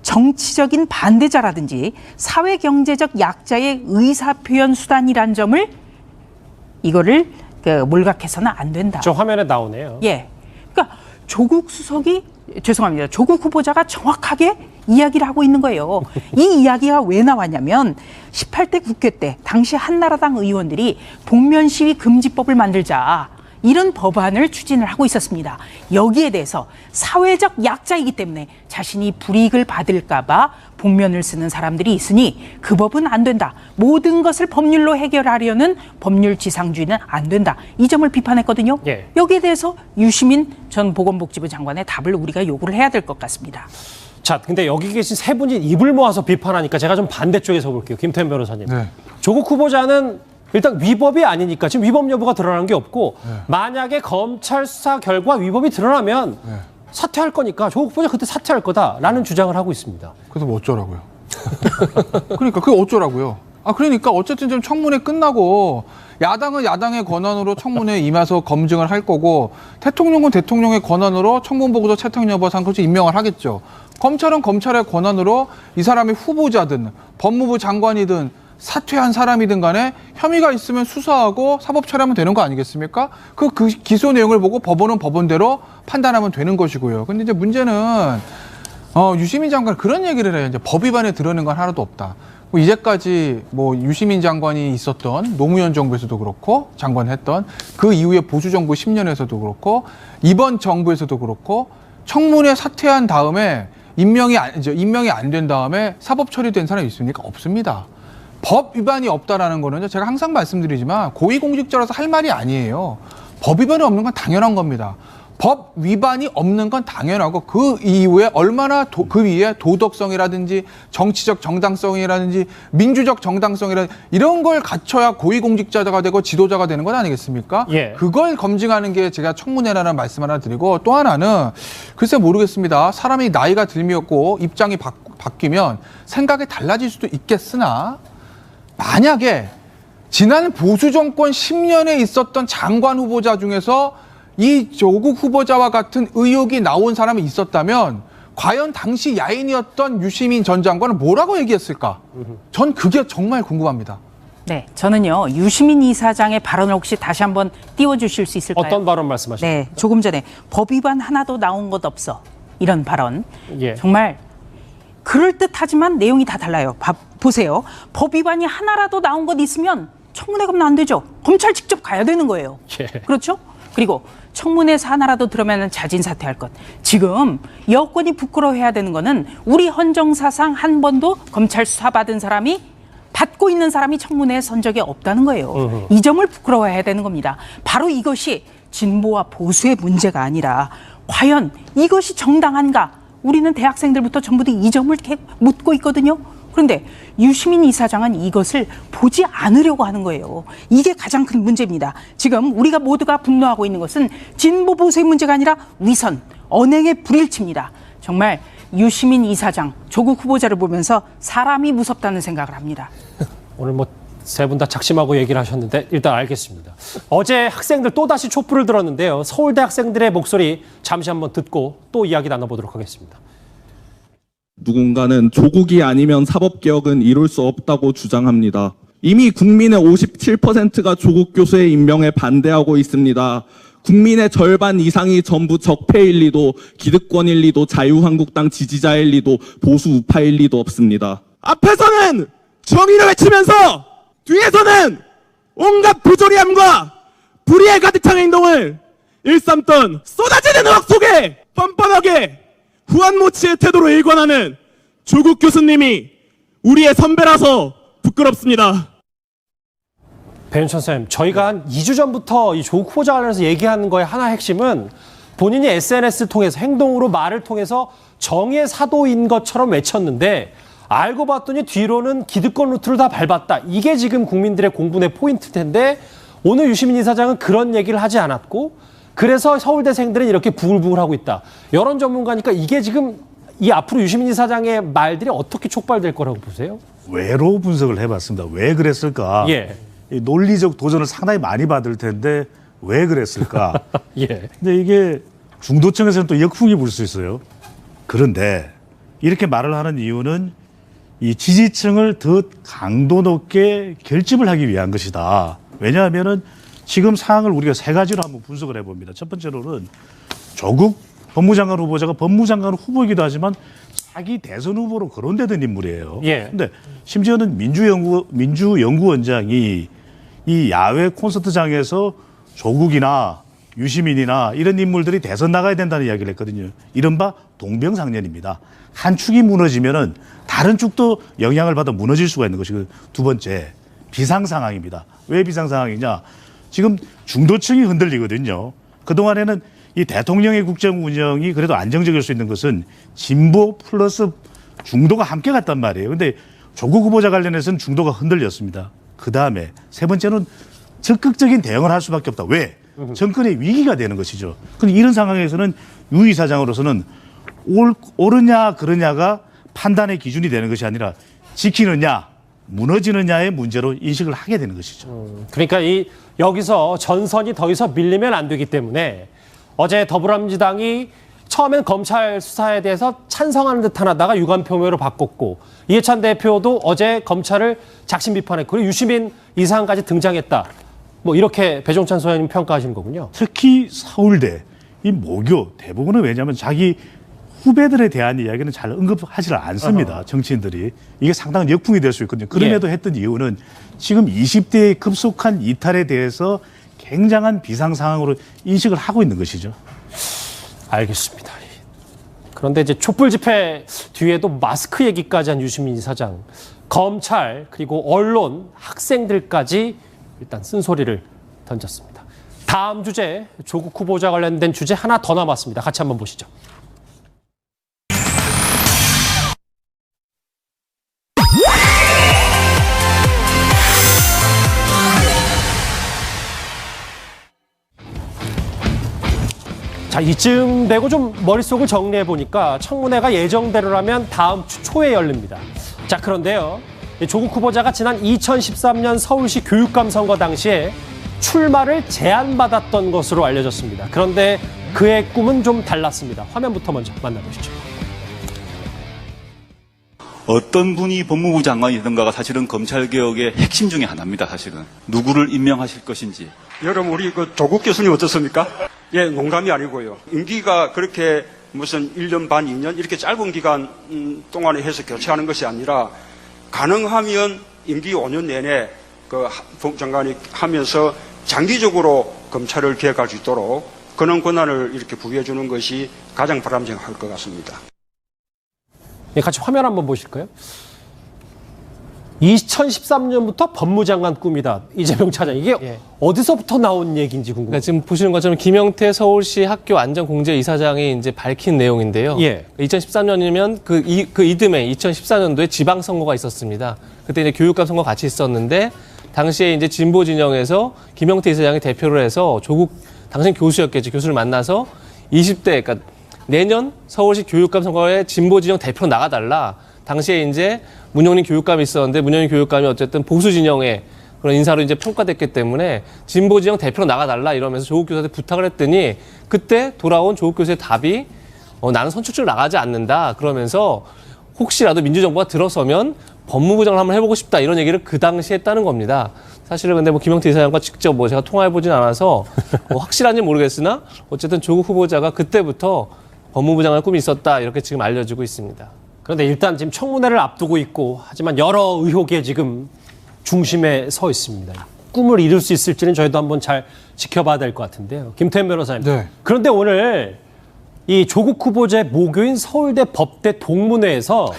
정치적인 반대자라든지 사회경제적 약자의 의사표현 수단이란 점을 이거를 몰각해서는 안 된다. 저 화면에 나오네요. 그러니까 조국 후보자가 정확하게 이야기를 하고 있는 거예요. 이 이야기가 왜 나왔냐면 18대 국회 때 당시 한나라당 의원들이 복면 시위 금지법을 만들자, 이런 법안을 추진을 하고 있었습니다. 여기에 대해서 사회적 약자이기 때문에 자신이 불이익을 받을까 봐 복면을 쓰는 사람들이 있으니 그 법은 안 된다. 모든 것을 법률로 해결하려는 법률지상주의는 안 된다. 이 점을 비판했거든요. 여기에 대해서 유시민 전 보건복지부 장관의 답을 우리가 요구를 해야 될 것 같습니다. 자, 근데 여기 계신 세 분이 입을 모아서 비판하니까 제가 좀 반대쪽에서 볼게요. 김태현 변호사님. 조국 후보자는 일단 위법이 아니니까 지금 위법 여부가 드러난 게 없고 만약에 검찰 수사 결과 위법이 드러나면 사퇴할 거니까 조국 후보자 그때 사퇴할 거다라는 주장을 하고 있습니다. 그래서 뭐 어쩌라고요? 그러니까 그게 어쩌라고요? 그러니까 어쨌든 좀 청문회 끝나고 야당은 야당의 권한으로 청문회에 임해서 검증을 할 거고 대통령은 대통령의 권한으로 청문보고서 채택 여부상 그것이 임명을 하겠죠. 검찰은 검찰의 권한으로 이 사람이 후보자든 법무부 장관이든 사퇴한 사람이든 간에 혐의가 있으면 수사하고 사법 처리하면 되는 거 아니겠습니까? 그 기소 내용을 보고 법원은 법원대로 판단하면 되는 것이고요. 근데 이제 문제는 유시민 장관 그런 얘기를 해요. 이제 법 위반에 드러낸 건 하나도 없다. 이제까지 뭐 유시민 장관이 있었던 노무현 정부에서도 그렇고 장관했던 그 이후에 보수 정부 10년에서도 그렇고 이번 정부에서도 그렇고 청문회 사퇴한 다음에 임명이 안 된 다음에 사법 처리된 사람이 있습니까? 없습니다. 법 위반이 없다라는 거는 제가 항상 말씀드리지만 고위공직자라서 할 말이 아니에요. 법 위반이 없는 건 당연한 겁니다. 법 위반이 없는 건 당연하고 그 이후에 얼마나 그 위에 도덕성이라든지 정치적 정당성이라든지 민주적 정당성이라든지 이런 걸 갖춰야 고위공직자가 되고 지도자가 되는 건 아니겠습니까? 그걸 검증하는 게 제가 청문회라는 말씀 하나 드리고 또 하나는 글쎄 모르겠습니다. 사람이 나이가 들었고 입장이 바뀌면 생각이 달라질 수도 있겠으나 만약에 지난 보수 정권 10년에 있었던 장관 후보자 중에서 이 조국 후보자와 같은 의혹이 나온 사람이 있었다면 과연 당시 야인이었던 유시민 전 장관은 뭐라고 얘기했을까? 전 그게 정말 궁금합니다. 네, 저는요. 유시민 이사장의 발언을 혹시 다시 한번 띄워주실 수 있을까요? 어떤 발언 말씀하십니까? 네, 조금 전에 법 위반 하나도 나온 것 없어. 이런 발언. 정말 그럴듯하지만 내용이 다 달라요. 보세요. 법 위반이 하나라도 나온 것 있으면 청문회 가면 안 되죠. 검찰 직접 가야 되는 거예요. 그렇죠? 그리고 청문회에서 하나라도 들으면 자진 사퇴할 것. 지금 여권이 부끄러워해야 되는 거는 우리 헌정사상 한 번도 검찰 수사받은 사람이 받고 있는 사람이 청문회에 선 적이 없다는 거예요. 이 점을 부끄러워해야 되는 겁니다. 바로 이것이 진보와 보수의 문제가 아니라 과연 이것이 정당한가? 우리는 대학생들부터 전부 다 이 점을 이렇게 묻고 있거든요. 그런데 유시민 이사장은 이것을 보지 않으려고 하는 거예요. 이게 가장 큰 문제입니다. 지금 우리가 모두가 분노하고 있는 것은 진보 보수의 문제가 아니라 위선, 언행의 불일치입니다. 정말 유시민 이사장, 조국 후보자를 보면서 사람이 무섭다는 생각을 합니다. 오늘 세 분 다 작심하고 얘기를 하셨는데 일단 알겠습니다. 어제 학생들 또다시 촛불을 들었는데요. 서울대 학생들의 목소리 잠시 한번 듣고 또 이야기 나눠보도록 하겠습니다. 누군가는 조국이 아니면 사법개혁은 이룰 수 없다고 주장합니다. 이미 국민의 57%가 조국 교수의 임명에 반대하고 있습니다. 국민의 절반 이상이 전부 적폐일 리도, 기득권일 리도, 자유한국당 지지자일 리도, 보수 우파일 리도 없습니다. 앞에서는 정의를 외치면서 뒤에서는 온갖 부조리함과 불의에 가득 찬 행동을 일삼던 쏟아지는 의혹 속에 뻔뻔하게 후한무치의 태도로 일관하는 조국 교수님이 우리의 선배라서 부끄럽습니다. 배윤천 쌤, 저희가 한 2주 전부터 이 조국 후보자 관련해서 얘기하는 거의 하나 핵심은 본인이 SNS를 통해서 행동으로 말을 통해서 정의의 사도인 것처럼 외쳤는데 알고 봤더니 뒤로는 기득권 루트를 다 밟았다. 이게 지금 국민들의 공분의 포인트일 텐데 오늘 유시민 이사장은 그런 얘기를 하지 않았고 그래서 서울대생들은 이렇게 부글부글하고 있다. 여론 전문가니까 이게 지금 이 앞으로 유시민 이사장의 말들이 어떻게 촉발될 거라고 보세요? 왜로 분석을 해봤습니다. 왜 그랬을까? 예. 이 논리적 도전을 상당히 많이 받을 텐데 왜 그랬을까? 예. 근데 이게 중도층에서는 또 역풍이 불 수 있어요. 그런데 이렇게 말을 하는 이유는 이 지지층을 더 강도 높게 결집을 하기 위한 것이다. 왜냐하면은 지금 상황을 우리가 세 가지로 한번 분석을 해봅니다. 첫 번째로는 조국 법무장관 후보자가 법무장관 후보이기도 하지만 자기 대선 후보로 거론되던 인물이에요. 그런데 예. 심지어는 민주연구원장이 이 야외 콘서트장에서 조국이나 유시민이나 이런 인물들이 대선 나가야 된다는 이야기를 했거든요. 이른바 동병상련입니다. 한 축이 무너지면은 다른 축도 영향을 받아 무너질 수가 있는 것이고, 두 번째 비상상황입니다. 왜 비상상황이냐? 지금 중도층이 흔들리거든요. 그동안에는 이 대통령의 국정 운영이 그래도 안정적일 수 있는 것은 진보 플러스 중도가 함께 갔단 말이에요. 근데 조국 후보자 관련해서는 중도가 흔들렸습니다. 그 다음에 세 번째는 적극적인 대응을 할 수밖에 없다. 왜? 정권의 위기가 되는 것이죠. 그런데 이런 상황에서는 유 이사장으로서는 옳으냐 그러냐가 판단의 기준이 되는 것이 아니라 지키느냐 무너지느냐의 문제로 인식을 하게 되는 것이죠. 그러니까 여기서 전선이 더 이상 밀리면 안 되기 때문에 어제 더불어민주당이 처음엔 검찰 수사에 대해서 찬성하는 듯 하다가 유감 표명으로 바꿨고 이해찬 대표도 어제 검찰을 작심 비판했고 그리고 유시민 이사장까지 등장했다. 뭐 이렇게 배종찬 소장님 평가하시는 거군요. 특히 서울대 이 모교 대부분은 왜냐하면 자기 후배들에 대한 이야기는 잘 언급하지 않습니다. 정치인들이. 이게 상당한 역풍이 될 수 있거든요. 그럼에도 했던 이유는 지금 20대의 급속한 이탈에 대해서 굉장한 비상 상황으로 인식을 하고 있는 것이죠. 알겠습니다. 그런데 이제 촛불 집회 뒤에도 마스크 얘기까지 한 유시민 이사장, 검찰 그리고 언론, 학생들까지 일단 쓴소리를 던졌습니다. 다음 주제 조국 후보자 관련된 주제 하나 더 남았습니다. 같이 한번 보시죠. 자, 이쯤 되고 좀 머릿속을 정리해 보니까 청문회가 예정대로라면 다음 주 초에 열립니다. 자, 그런데요. 조국 후보자가 지난 2013년 서울시 교육감 선거 당시에 출마를 제안받았던 것으로 알려졌습니다. 그런데 그의 꿈은 좀 달랐습니다. 화면부터 먼저 만나보시죠. 어떤 분이 법무부 장관이 되든가가 사실은 검찰개혁의 핵심 중에 하나입니다. 사실은. 누구를 임명하실 것인지. 여러분 우리 그 조국 교수님 어떻습니까? 예, 농담이 아니고요. 임기가 그렇게 무슨 1년 반, 2년 이렇게 짧은 기간 동안에 해서 교체하는 것이 아니라 가능하면 임기 5년 내내 그 법장관이 하면서 장기적으로 검찰을 개혁할 수 있도록 그런 권한을 이렇게 부여해 주는 것이 가장 바람직할 것 같습니다. 예, 같이 화면 한번 보실까요? 2013년부터 법무장관 꿈이다. 이재명 차장. 이게 어디서부터 나온 얘기인지 궁금해요. 그러니까 지금 보시는 것처럼 김영태 서울시 학교 안전공제 이사장이 이제 밝힌 내용인데요. 2013년이면 그 이듬해 2014년도에 지방선거가 있었습니다. 그때 이제 교육감 선거 같이 있었는데 당시에 이제 진보 진영에서 김영태 이사장이 대표를 해서 조국 당신 교수였겠죠. 교수를 만나서 20대 그러니까 내년 서울시 교육감 선거에 진보 진영 대표로 나가달라. 당시에 이제 문용린 교육감이 있었는데 문용린 교육감이 어쨌든 보수 진영의 그런 인사로 이제 평가됐기 때문에 진보 지형 대표로 나가달라 이러면서 조국 교수한테 부탁을 했더니 그때 돌아온 조국 교수의 답이 나는 선출직으로 나가지 않는다. 그러면서 혹시라도 민주정부가 들어서면 법무부장을 한번 해보고 싶다 이런 얘기를 그 당시에 했다는 겁니다. 사실은 근데 뭐 김영태 이사장과 직접 뭐 제가 통화해보진 않아서 뭐 확실한지 모르겠으나 어쨌든 조국 후보자가 그때부터 법무부장을 꿈이 있었다 이렇게 지금 알려지고 있습니다. 그런데 일단 지금 청문회를 앞두고 있고 하지만 여러 의혹에 지금 중심에 서 있습니다. 꿈을 이룰 수 있을지는 저희도 한번 잘 지켜봐야 될 것 같은데요. 김태현 변호사님. 네. 그런데 오늘 이 조국 후보자의 모교인 서울대 법대 동문회에서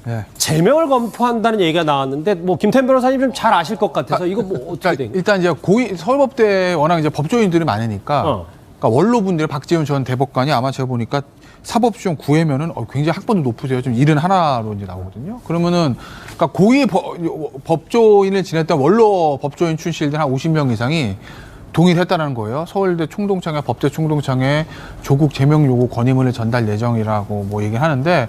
네. 제명을 검토한다는 얘기가 나왔는데 뭐 김태현 변호사님 좀 잘 아실 것 같아서 이거 뭐 어떻게 된 거예요? 일단 이제 서울법대 워낙 이제 법조인들이 많으니까 그러니까 원로분들 박지원 전 대법관이 아마 제가 보니까 사법시험 9회면은 굉장히 학번도 높으세요. 좀 71로 이제 나오거든요. 그러면은 그러니까 고위 법조인을 지냈던 원로 법조인 출신들 한 50명 이상이 동의를 했다는 거예요. 서울대 총동창회, 법대 총동창회 조국 제명 요구 건의문을 전달 예정이라고 뭐 얘기를 하는데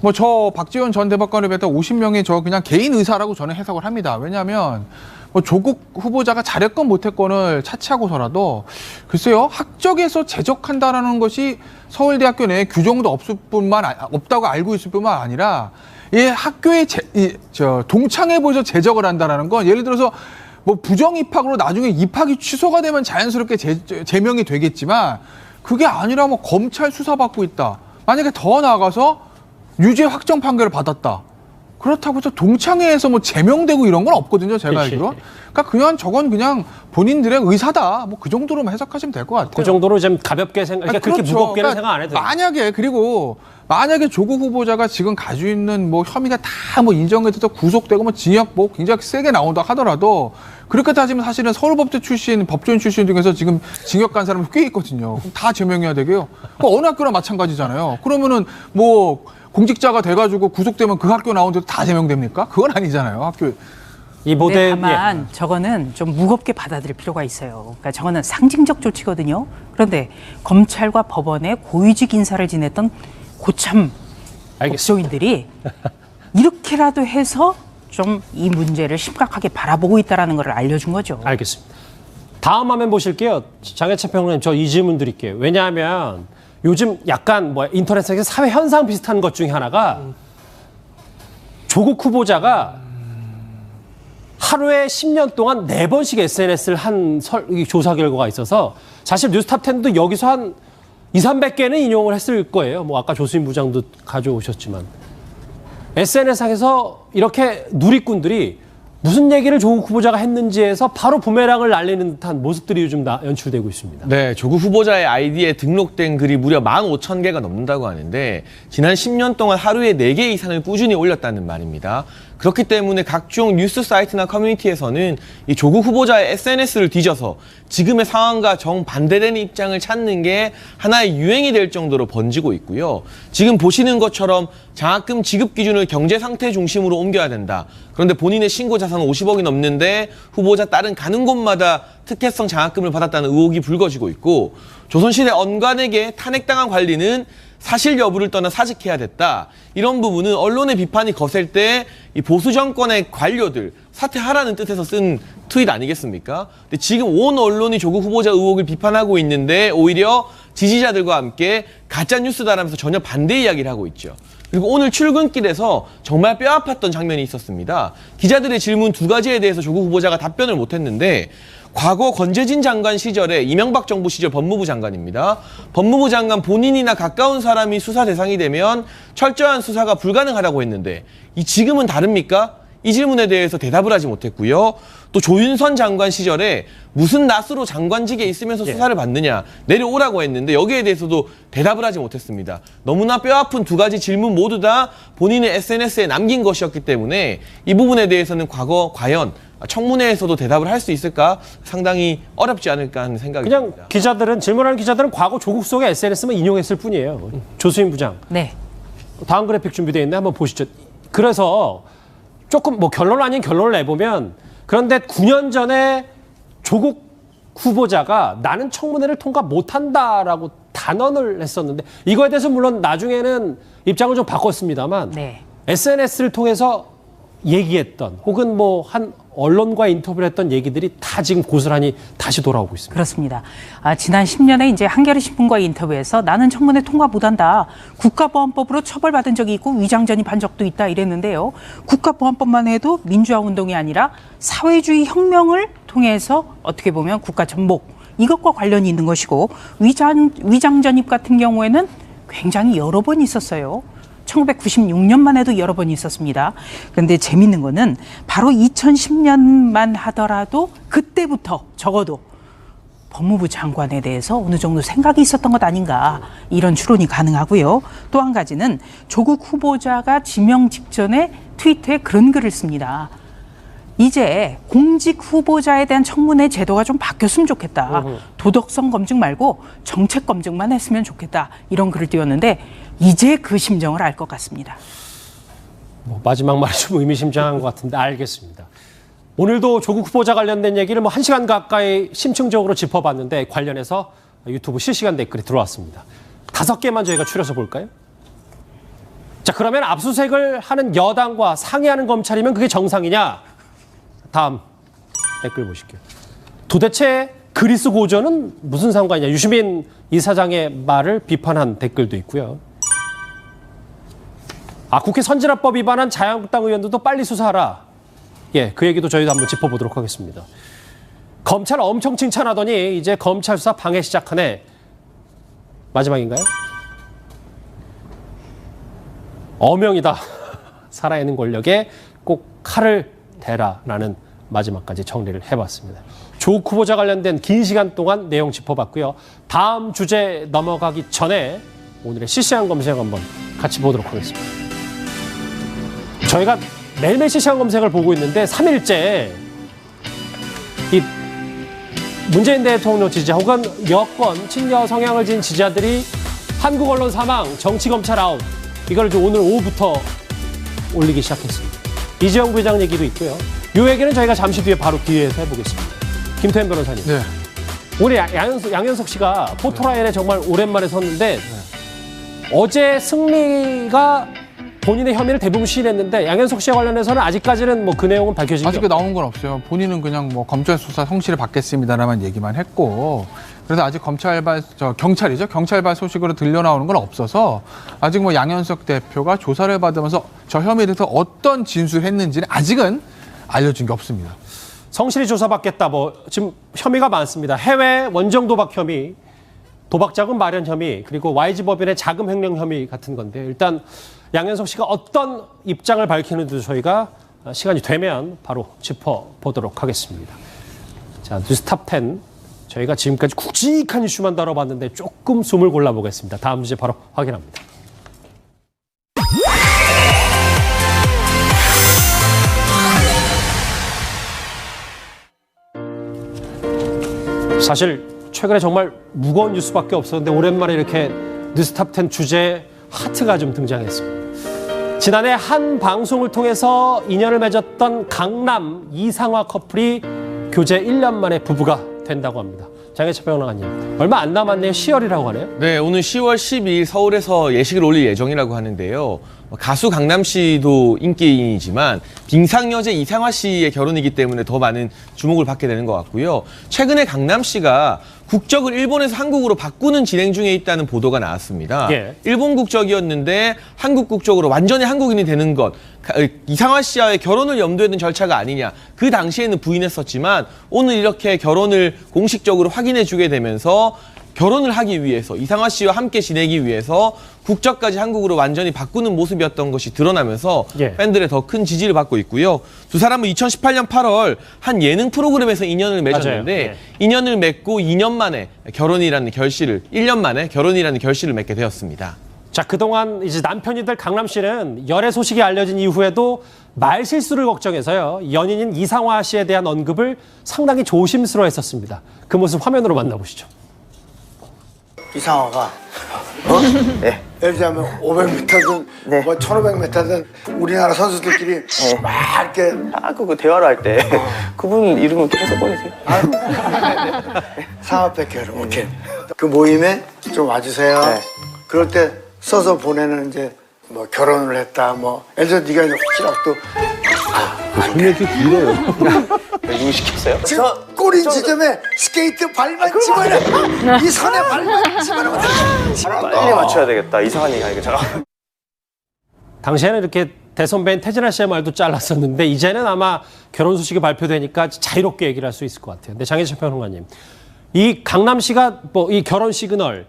뭐 저 박지원 전 대법관을 비롯한 50명이 저 그냥 개인 의사라고 저는 해석을 합니다. 왜냐하면 뭐 조국 후보자가 잘했건 못했건을 차치하고서라도 글쎄요 학적에서 제적한다라는 것이 서울대학교 내에 규정도 없다고 알고 있을 뿐만 아니라 이 학교의 동창회부에서 제적을 한다라는 건 예를 들어서 뭐 부정 입학으로 나중에 입학이 취소가 되면 자연스럽게 제명이 되겠지만 그게 아니라 뭐 검찰 수사받고 있다. 만약에 더 나아가서 유죄 확정 판결을 받았다. 그렇다고 해서 동창회에서 뭐 제명되고 이런 건 없거든요. 제가 알기로. 그러니까 저건 그냥 본인들의 의사다. 뭐 그 정도로만 해석하시면 될 것 같아요. 그 정도로 좀 가볍게 그러니까 그렇게 무겁게는 생각 안 해도 돼요. 만약에 조국 후보자가 지금 가지고 있는 뭐 혐의가 다 뭐 인정돼서 구속되고 뭐 징역 뭐 굉장히 세게 나온다 하더라도 그렇게 따지면 사실은 서울법대 출신 법조인 출신 중에서 지금 징역 간 사람이 꽤 있거든요. 그럼 다 제명해야 되게요. 어느 학교나 마찬가지잖아요. 그러면은 뭐 공직자가 돼가지고 구속되면 그 학교 나온 데도 다 제명됩니까? 그건 아니잖아요. 학교. 이 모델 다만 저거는 좀 무겁게 받아들일 필요가 있어요. 그러니까 저거는 상징적 조치거든요. 그런데 검찰과 법원의 고위직 인사를 지냈던 고참 법조인들이 이렇게라도 해서 좀 이 문제를 심각하게 바라보고 있다는 걸 알려준 거죠. 알겠습니다. 다음 화면 보실게요. 장혜찬 평론가님 저 이 질문 드릴게요. 왜냐하면 요즘 약간 뭐 인터넷상에서 사회 현상 비슷한 것 중에 하나가 조국 후보자가 하루에 10년 동안 4번씩 SNS를 한 조사 결과가 있어서 사실 뉴스탑10도 여기서 한 200~300개는 인용을 했을 거예요. 뭐 아까 조수인 부장도 가져오셨지만 SNS상에서 이렇게 누리꾼들이 무슨 얘기를 조국 후보자가 했는지에서 바로 부메랑을 날리는 듯한 모습들이 요즘 연출되고 있습니다. 네, 조국 후보자의 아이디에 등록된 글이 무려 15,000개가 넘는다고 하는데 지난 10년 동안 하루에 4개 이상을 꾸준히 올렸다는 말입니다. 그렇기 때문에 각종 뉴스 사이트나 커뮤니티에서는 이 조국 후보자의 SNS를 뒤져서 지금의 상황과 정반대되는 입장을 찾는 게 하나의 유행이 될 정도로 번지고 있고요. 지금 보시는 것처럼 장학금 지급 기준을 경제 상태 중심으로 옮겨야 된다. 그런데 본인의 신고 자산은 50억이 넘는데 후보자 딸은 가는 곳마다 특혜성 장학금을 받았다는 의혹이 불거지고 있고 조선시대 언관에게 탄핵당한 관리는 사실 여부를 떠나 사직해야 됐다. 이런 부분은 언론의 비판이 거셀 때 이 보수 정권의 관료들 사퇴하라는 뜻에서 쓴 트윗 아니겠습니까? 근데 지금 온 언론이 조국 후보자 의혹을 비판하고 있는데 오히려 지지자들과 함께 가짜 뉴스다라면서 전혀 반대 이야기를 하고 있죠. 그리고 오늘 출근길에서 정말 뼈아팠던 장면이 있었습니다. 기자들의 질문 2가지에 대해서 조국 후보자가 답변을 못했는데 과거 권재진 장관 시절에 이명박 정부 시절 법무부 장관입니다. 법무부 장관 본인이나 가까운 사람이 수사 대상이 되면 철저한 수사가 불가능하다고 했는데 이 지금은 다릅니까? 이 질문에 대해서 대답을 하지 못했고요. 또 조윤선 장관 시절에 무슨 낯으로 장관직에 있으면서 수사를 받느냐 내려오라고 했는데 여기에 대해서도 대답을 하지 못했습니다. 너무나 뼈아픈 2가지 질문 모두 다 본인의 SNS에 남긴 것이었기 때문에 이 부분에 대해서는 과연 청문회에서도 대답을 할 수 있을까 상당히 어렵지 않을까 하는 생각이 그냥 듭니다. 질문하는 기자들은 과거 조국 속의 SNS만 인용했을 뿐이에요. 조수인 부장. 네. 다음 그래픽 준비되어 있는데 한번 보시죠. 그래서 조금 뭐 결론 아닌 결론을 내보면 그런데 9년 전에 조국 후보자가 나는 청문회를 통과 못한다라고 단언을 했었는데 이거에 대해서 물론 나중에는 입장을 좀 바꿨습니다만 SNS를 통해서 얘기했던 혹은 뭐 한 언론과 인터뷰를 했던 얘기들이 다 지금 고스란히 다시 돌아오고 있습니다. 그렇습니다. 지난 10년에 이제 한겨레 신문과의 인터뷰에서 나는 청문회 통과 못한다. 국가보안법으로 처벌받은 적이 있고 위장전입 한 적도 있다 이랬는데요. 국가보안법만 해도 민주화 운동이 아니라 사회주의 혁명을 통해서 어떻게 보면 국가 전복 이것과 관련이 있는 것이고 위장전입 같은 경우에는 굉장히 여러 번 있었어요. 1996년만 해도 여러 번 있었습니다. 그런데 재밌는 거는 바로 2010년만 하더라도 그때부터 적어도 법무부 장관에 대해서 어느 정도 생각이 있었던 것 아닌가 이런 추론이 가능하고요. 또 한 가지는 조국 후보자가 지명 직전에 트위터에 그런 글을 씁니다. 이제 공직 후보자에 대한 청문회 제도가 좀 바뀌었으면 좋겠다. 도덕성 검증 말고 정책 검증만 했으면 좋겠다. 이런 글을 띄웠는데 이제 그 심정을 알 것 같습니다. 마지막 말이 좀 의미심장한 것 같은데 알겠습니다. 오늘도 조국 후보자 관련된 얘기를 1시간 가까이 심층적으로 짚어봤는데 관련해서 유튜브 실시간 댓글이 들어왔습니다. 5개만 저희가 추려서 볼까요? 자, 그러면 압수수색을 하는 여당과 상의하는 검찰이면 그게 정상이냐? 다음 댓글 보실게요. 도대체 그리스 고전은 무슨 상관이냐? 유시민 이사장의 말을 비판한 댓글도 있고요. 국회 선진화법 위반한 자유한국당 의원들도 빨리 수사하라. 예, 그 얘기도 저희도 한번 짚어보도록 하겠습니다. 검찰 엄청 칭찬하더니 이제 검찰 수사 방해 시작하네. 마지막인가요? 어명이다. 살아있는 권력에 꼭 칼을 대라라는 마지막까지 정리를 해봤습니다. 조국 후보자 관련된 긴 시간 동안 내용 짚어봤고요. 다음 주제 넘어가기 전에 오늘의 실시간 검색 한번 같이 보도록 하겠습니다. 저희가 매일매일 실시간 검색을 보고 있는데 3일째 이 문재인 대통령 지지자 혹은 여권 친여 성향을 지닌 지지자들이 한국 언론 사망, 정치 검찰 아웃 이걸 오늘 오후부터 올리기 시작했습니다. 이재용 부회장 얘기도 있고요. 이 얘기는 저희가 잠시 뒤에 바로 뒤에서 해보겠습니다. 김태현 변호사님. 네. 오늘 양현석 씨가 포토라인에 정말 오랜만에 섰는데 어제 승리가 본인의 혐의를 대부분 시인했는데 양현석 씨와 관련해서는 아직까지는 뭐 그 내용은 밝혀진 게 아직 나온 건 없어요. 본인은 그냥 뭐 검찰 수사 성실히 받겠습니다라만 얘기만 했고 그래서 아직 경찰발 소식으로 들려 나오는 건 없어서 아직 뭐 양현석 대표가 조사를 받으면서 저 혐의에 대해서 어떤 진술했는지는 아직은 알려진 게 없습니다. 성실히 조사받겠다. 지금 혐의가 많습니다. 해외 원정 도박 혐의, 도박 자금 마련 혐의, 그리고 YG 법인의 자금 횡령 혐의 같은 건데 일단 양현석 씨가 어떤 입장을 밝히는지도 저희가 시간이 되면 바로 짚어보도록 하겠습니다. 자, 뉴스탑 10. 저희가 지금까지 굵직한 이슈만 다뤄봤는데 조금 숨을 골라보겠습니다. 다음 주제 바로 확인합니다. 사실 최근에 정말 무거운 뉴스밖에 없었는데 오랜만에 이렇게 뉴스탑 10 주제 하트가 좀 등장했습니다. 지난해 한 방송을 통해서 인연을 맺었던 강남 이상화 커플이 교제 1년 만에 부부가 된다고 합니다. 장혜철 평론가님, 얼마 안 남았네요. 10월이라고 하네요. 네, 오늘 10월 12일 서울에서 예식을 올릴 예정이라고 하는데요. 가수 강남 씨도 인기인이지만 빙상여제 이상화 씨의 결혼이기 때문에 더 많은 주목을 받게 되는 것 같고요. 최근에 강남 씨가 국적을 일본에서 한국으로 바꾸는 진행 중에 있다는 보도가 나왔습니다. 예. 일본 국적이었는데 한국 국적으로 완전히 한국인이 되는 것, 이상화 씨와의 결혼을 염두에 둔 절차가 아니냐. 그 당시에는 부인했었지만 오늘 이렇게 결혼을 공식적으로 확인해 주게 되면서 결혼을 하기 위해서 이상화 씨와 함께 지내기 위해서 국적까지 한국으로 완전히 바꾸는 모습이었던 것이 드러나면서 팬들의 더 큰 지지를 받고 있고요. 두 사람은 2018년 8월 한 예능 프로그램에서 인연을 맺었는데 인연을 맺고 2년 만에 결혼이라는 결실을 1년 만에 결혼이라는 결실을 맺게 되었습니다. 자, 그동안 이제 남편이 될 강남 씨는 열애 소식이 알려진 이후에도 말실수를 걱정해서요. 연인인 이상화 씨에 대한 언급을 상당히 조심스러워했었습니다. 그 모습 화면으로 만나보시죠. 이상화가 네. 예를 들자면 500m든 네. 뭐 1500m든 우리나라 선수들끼리 막 이렇게 그 대화를 할 때 그분 이름은 계속 꺼내세요. 상업백회로 오케이. 그 모임에 좀 와주세요. 네. 그럴 때 써서 보내는 이제 뭐 결혼을 했다 뭐 예를 들어 네가 이제 혹시라도 설명이 길어요. 누구 시켰어요? 지금 꼬리 지점에 스케이트 발만 집어넣어 이 선에 발만 집어넣으면 빨리 맞춰야 되겠다. 이상한 얘기 하니까 제가. 당시에는 이렇게 대선배인 태진아 씨의 말도 잘랐었는데 이제는 아마 결혼 소식이 발표되니까 자유롭게 얘기를 할 수 있을 것 같아요. 근데 장혜철 평론가님, 이 강남시가 뭐 이 결혼 시그널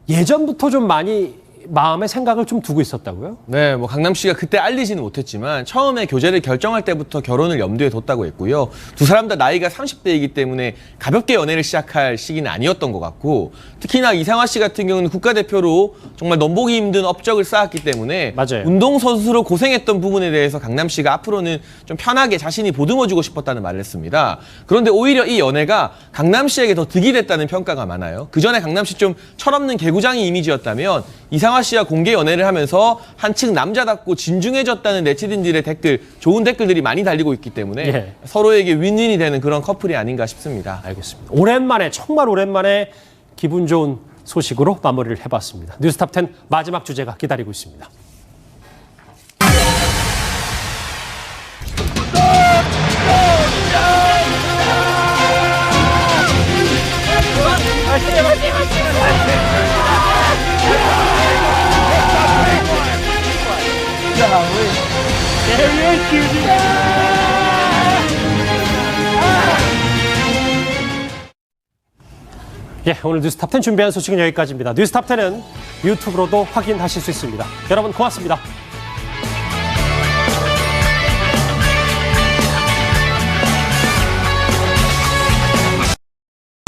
예전부터 좀 많이 마음에 생각을 좀 두고 있었다고요? 네, 뭐 강남시가 그때 알리지는 못했지만 처음에 교제를 결정할 때부터 결혼을 염두에 뒀다고 했고요. 두 사람 다 나이가 30대이기 때문에 가볍게 연애를 시작할 시기는 아니었던 것 같고, 특히나 이상화 씨 같은 경우는 국가대표로 정말 넘보기 힘든 업적을 쌓았기 때문에 맞아요. 운동선수로 고생했던 부분에 대해서 강남시가 앞으로는 좀 편하게 자신이 보듬어주고 싶었다는 말을 했습니다. 그런데 오히려 이 연애가 강남시에게 더 득이 됐다는 평가가 많아요. 그전에 강남시 좀 철없는 개구장이 이미지였다면 이상화 씨와 공개 연애를 하면서 한층 남자답고 진중해졌다는 네티즌들의 댓글, 좋은 댓글들이 많이 달리고 있기 때문에 서로에게 윈윈이 되는 그런 커플이 아닌가 싶습니다. 알겠습니다. 오랜만에, 정말 오랜만에 기분 좋은 소식으로 마무리를 해봤습니다. 뉴스탑10 마지막 주제가 기다리고 있습니다. 예, 오늘 뉴스탑10 준비한 소식은 여기까지입니다. 뉴스탑10은 유튜브로도 확인하실 수 있습니다. 여러분 고맙습니다.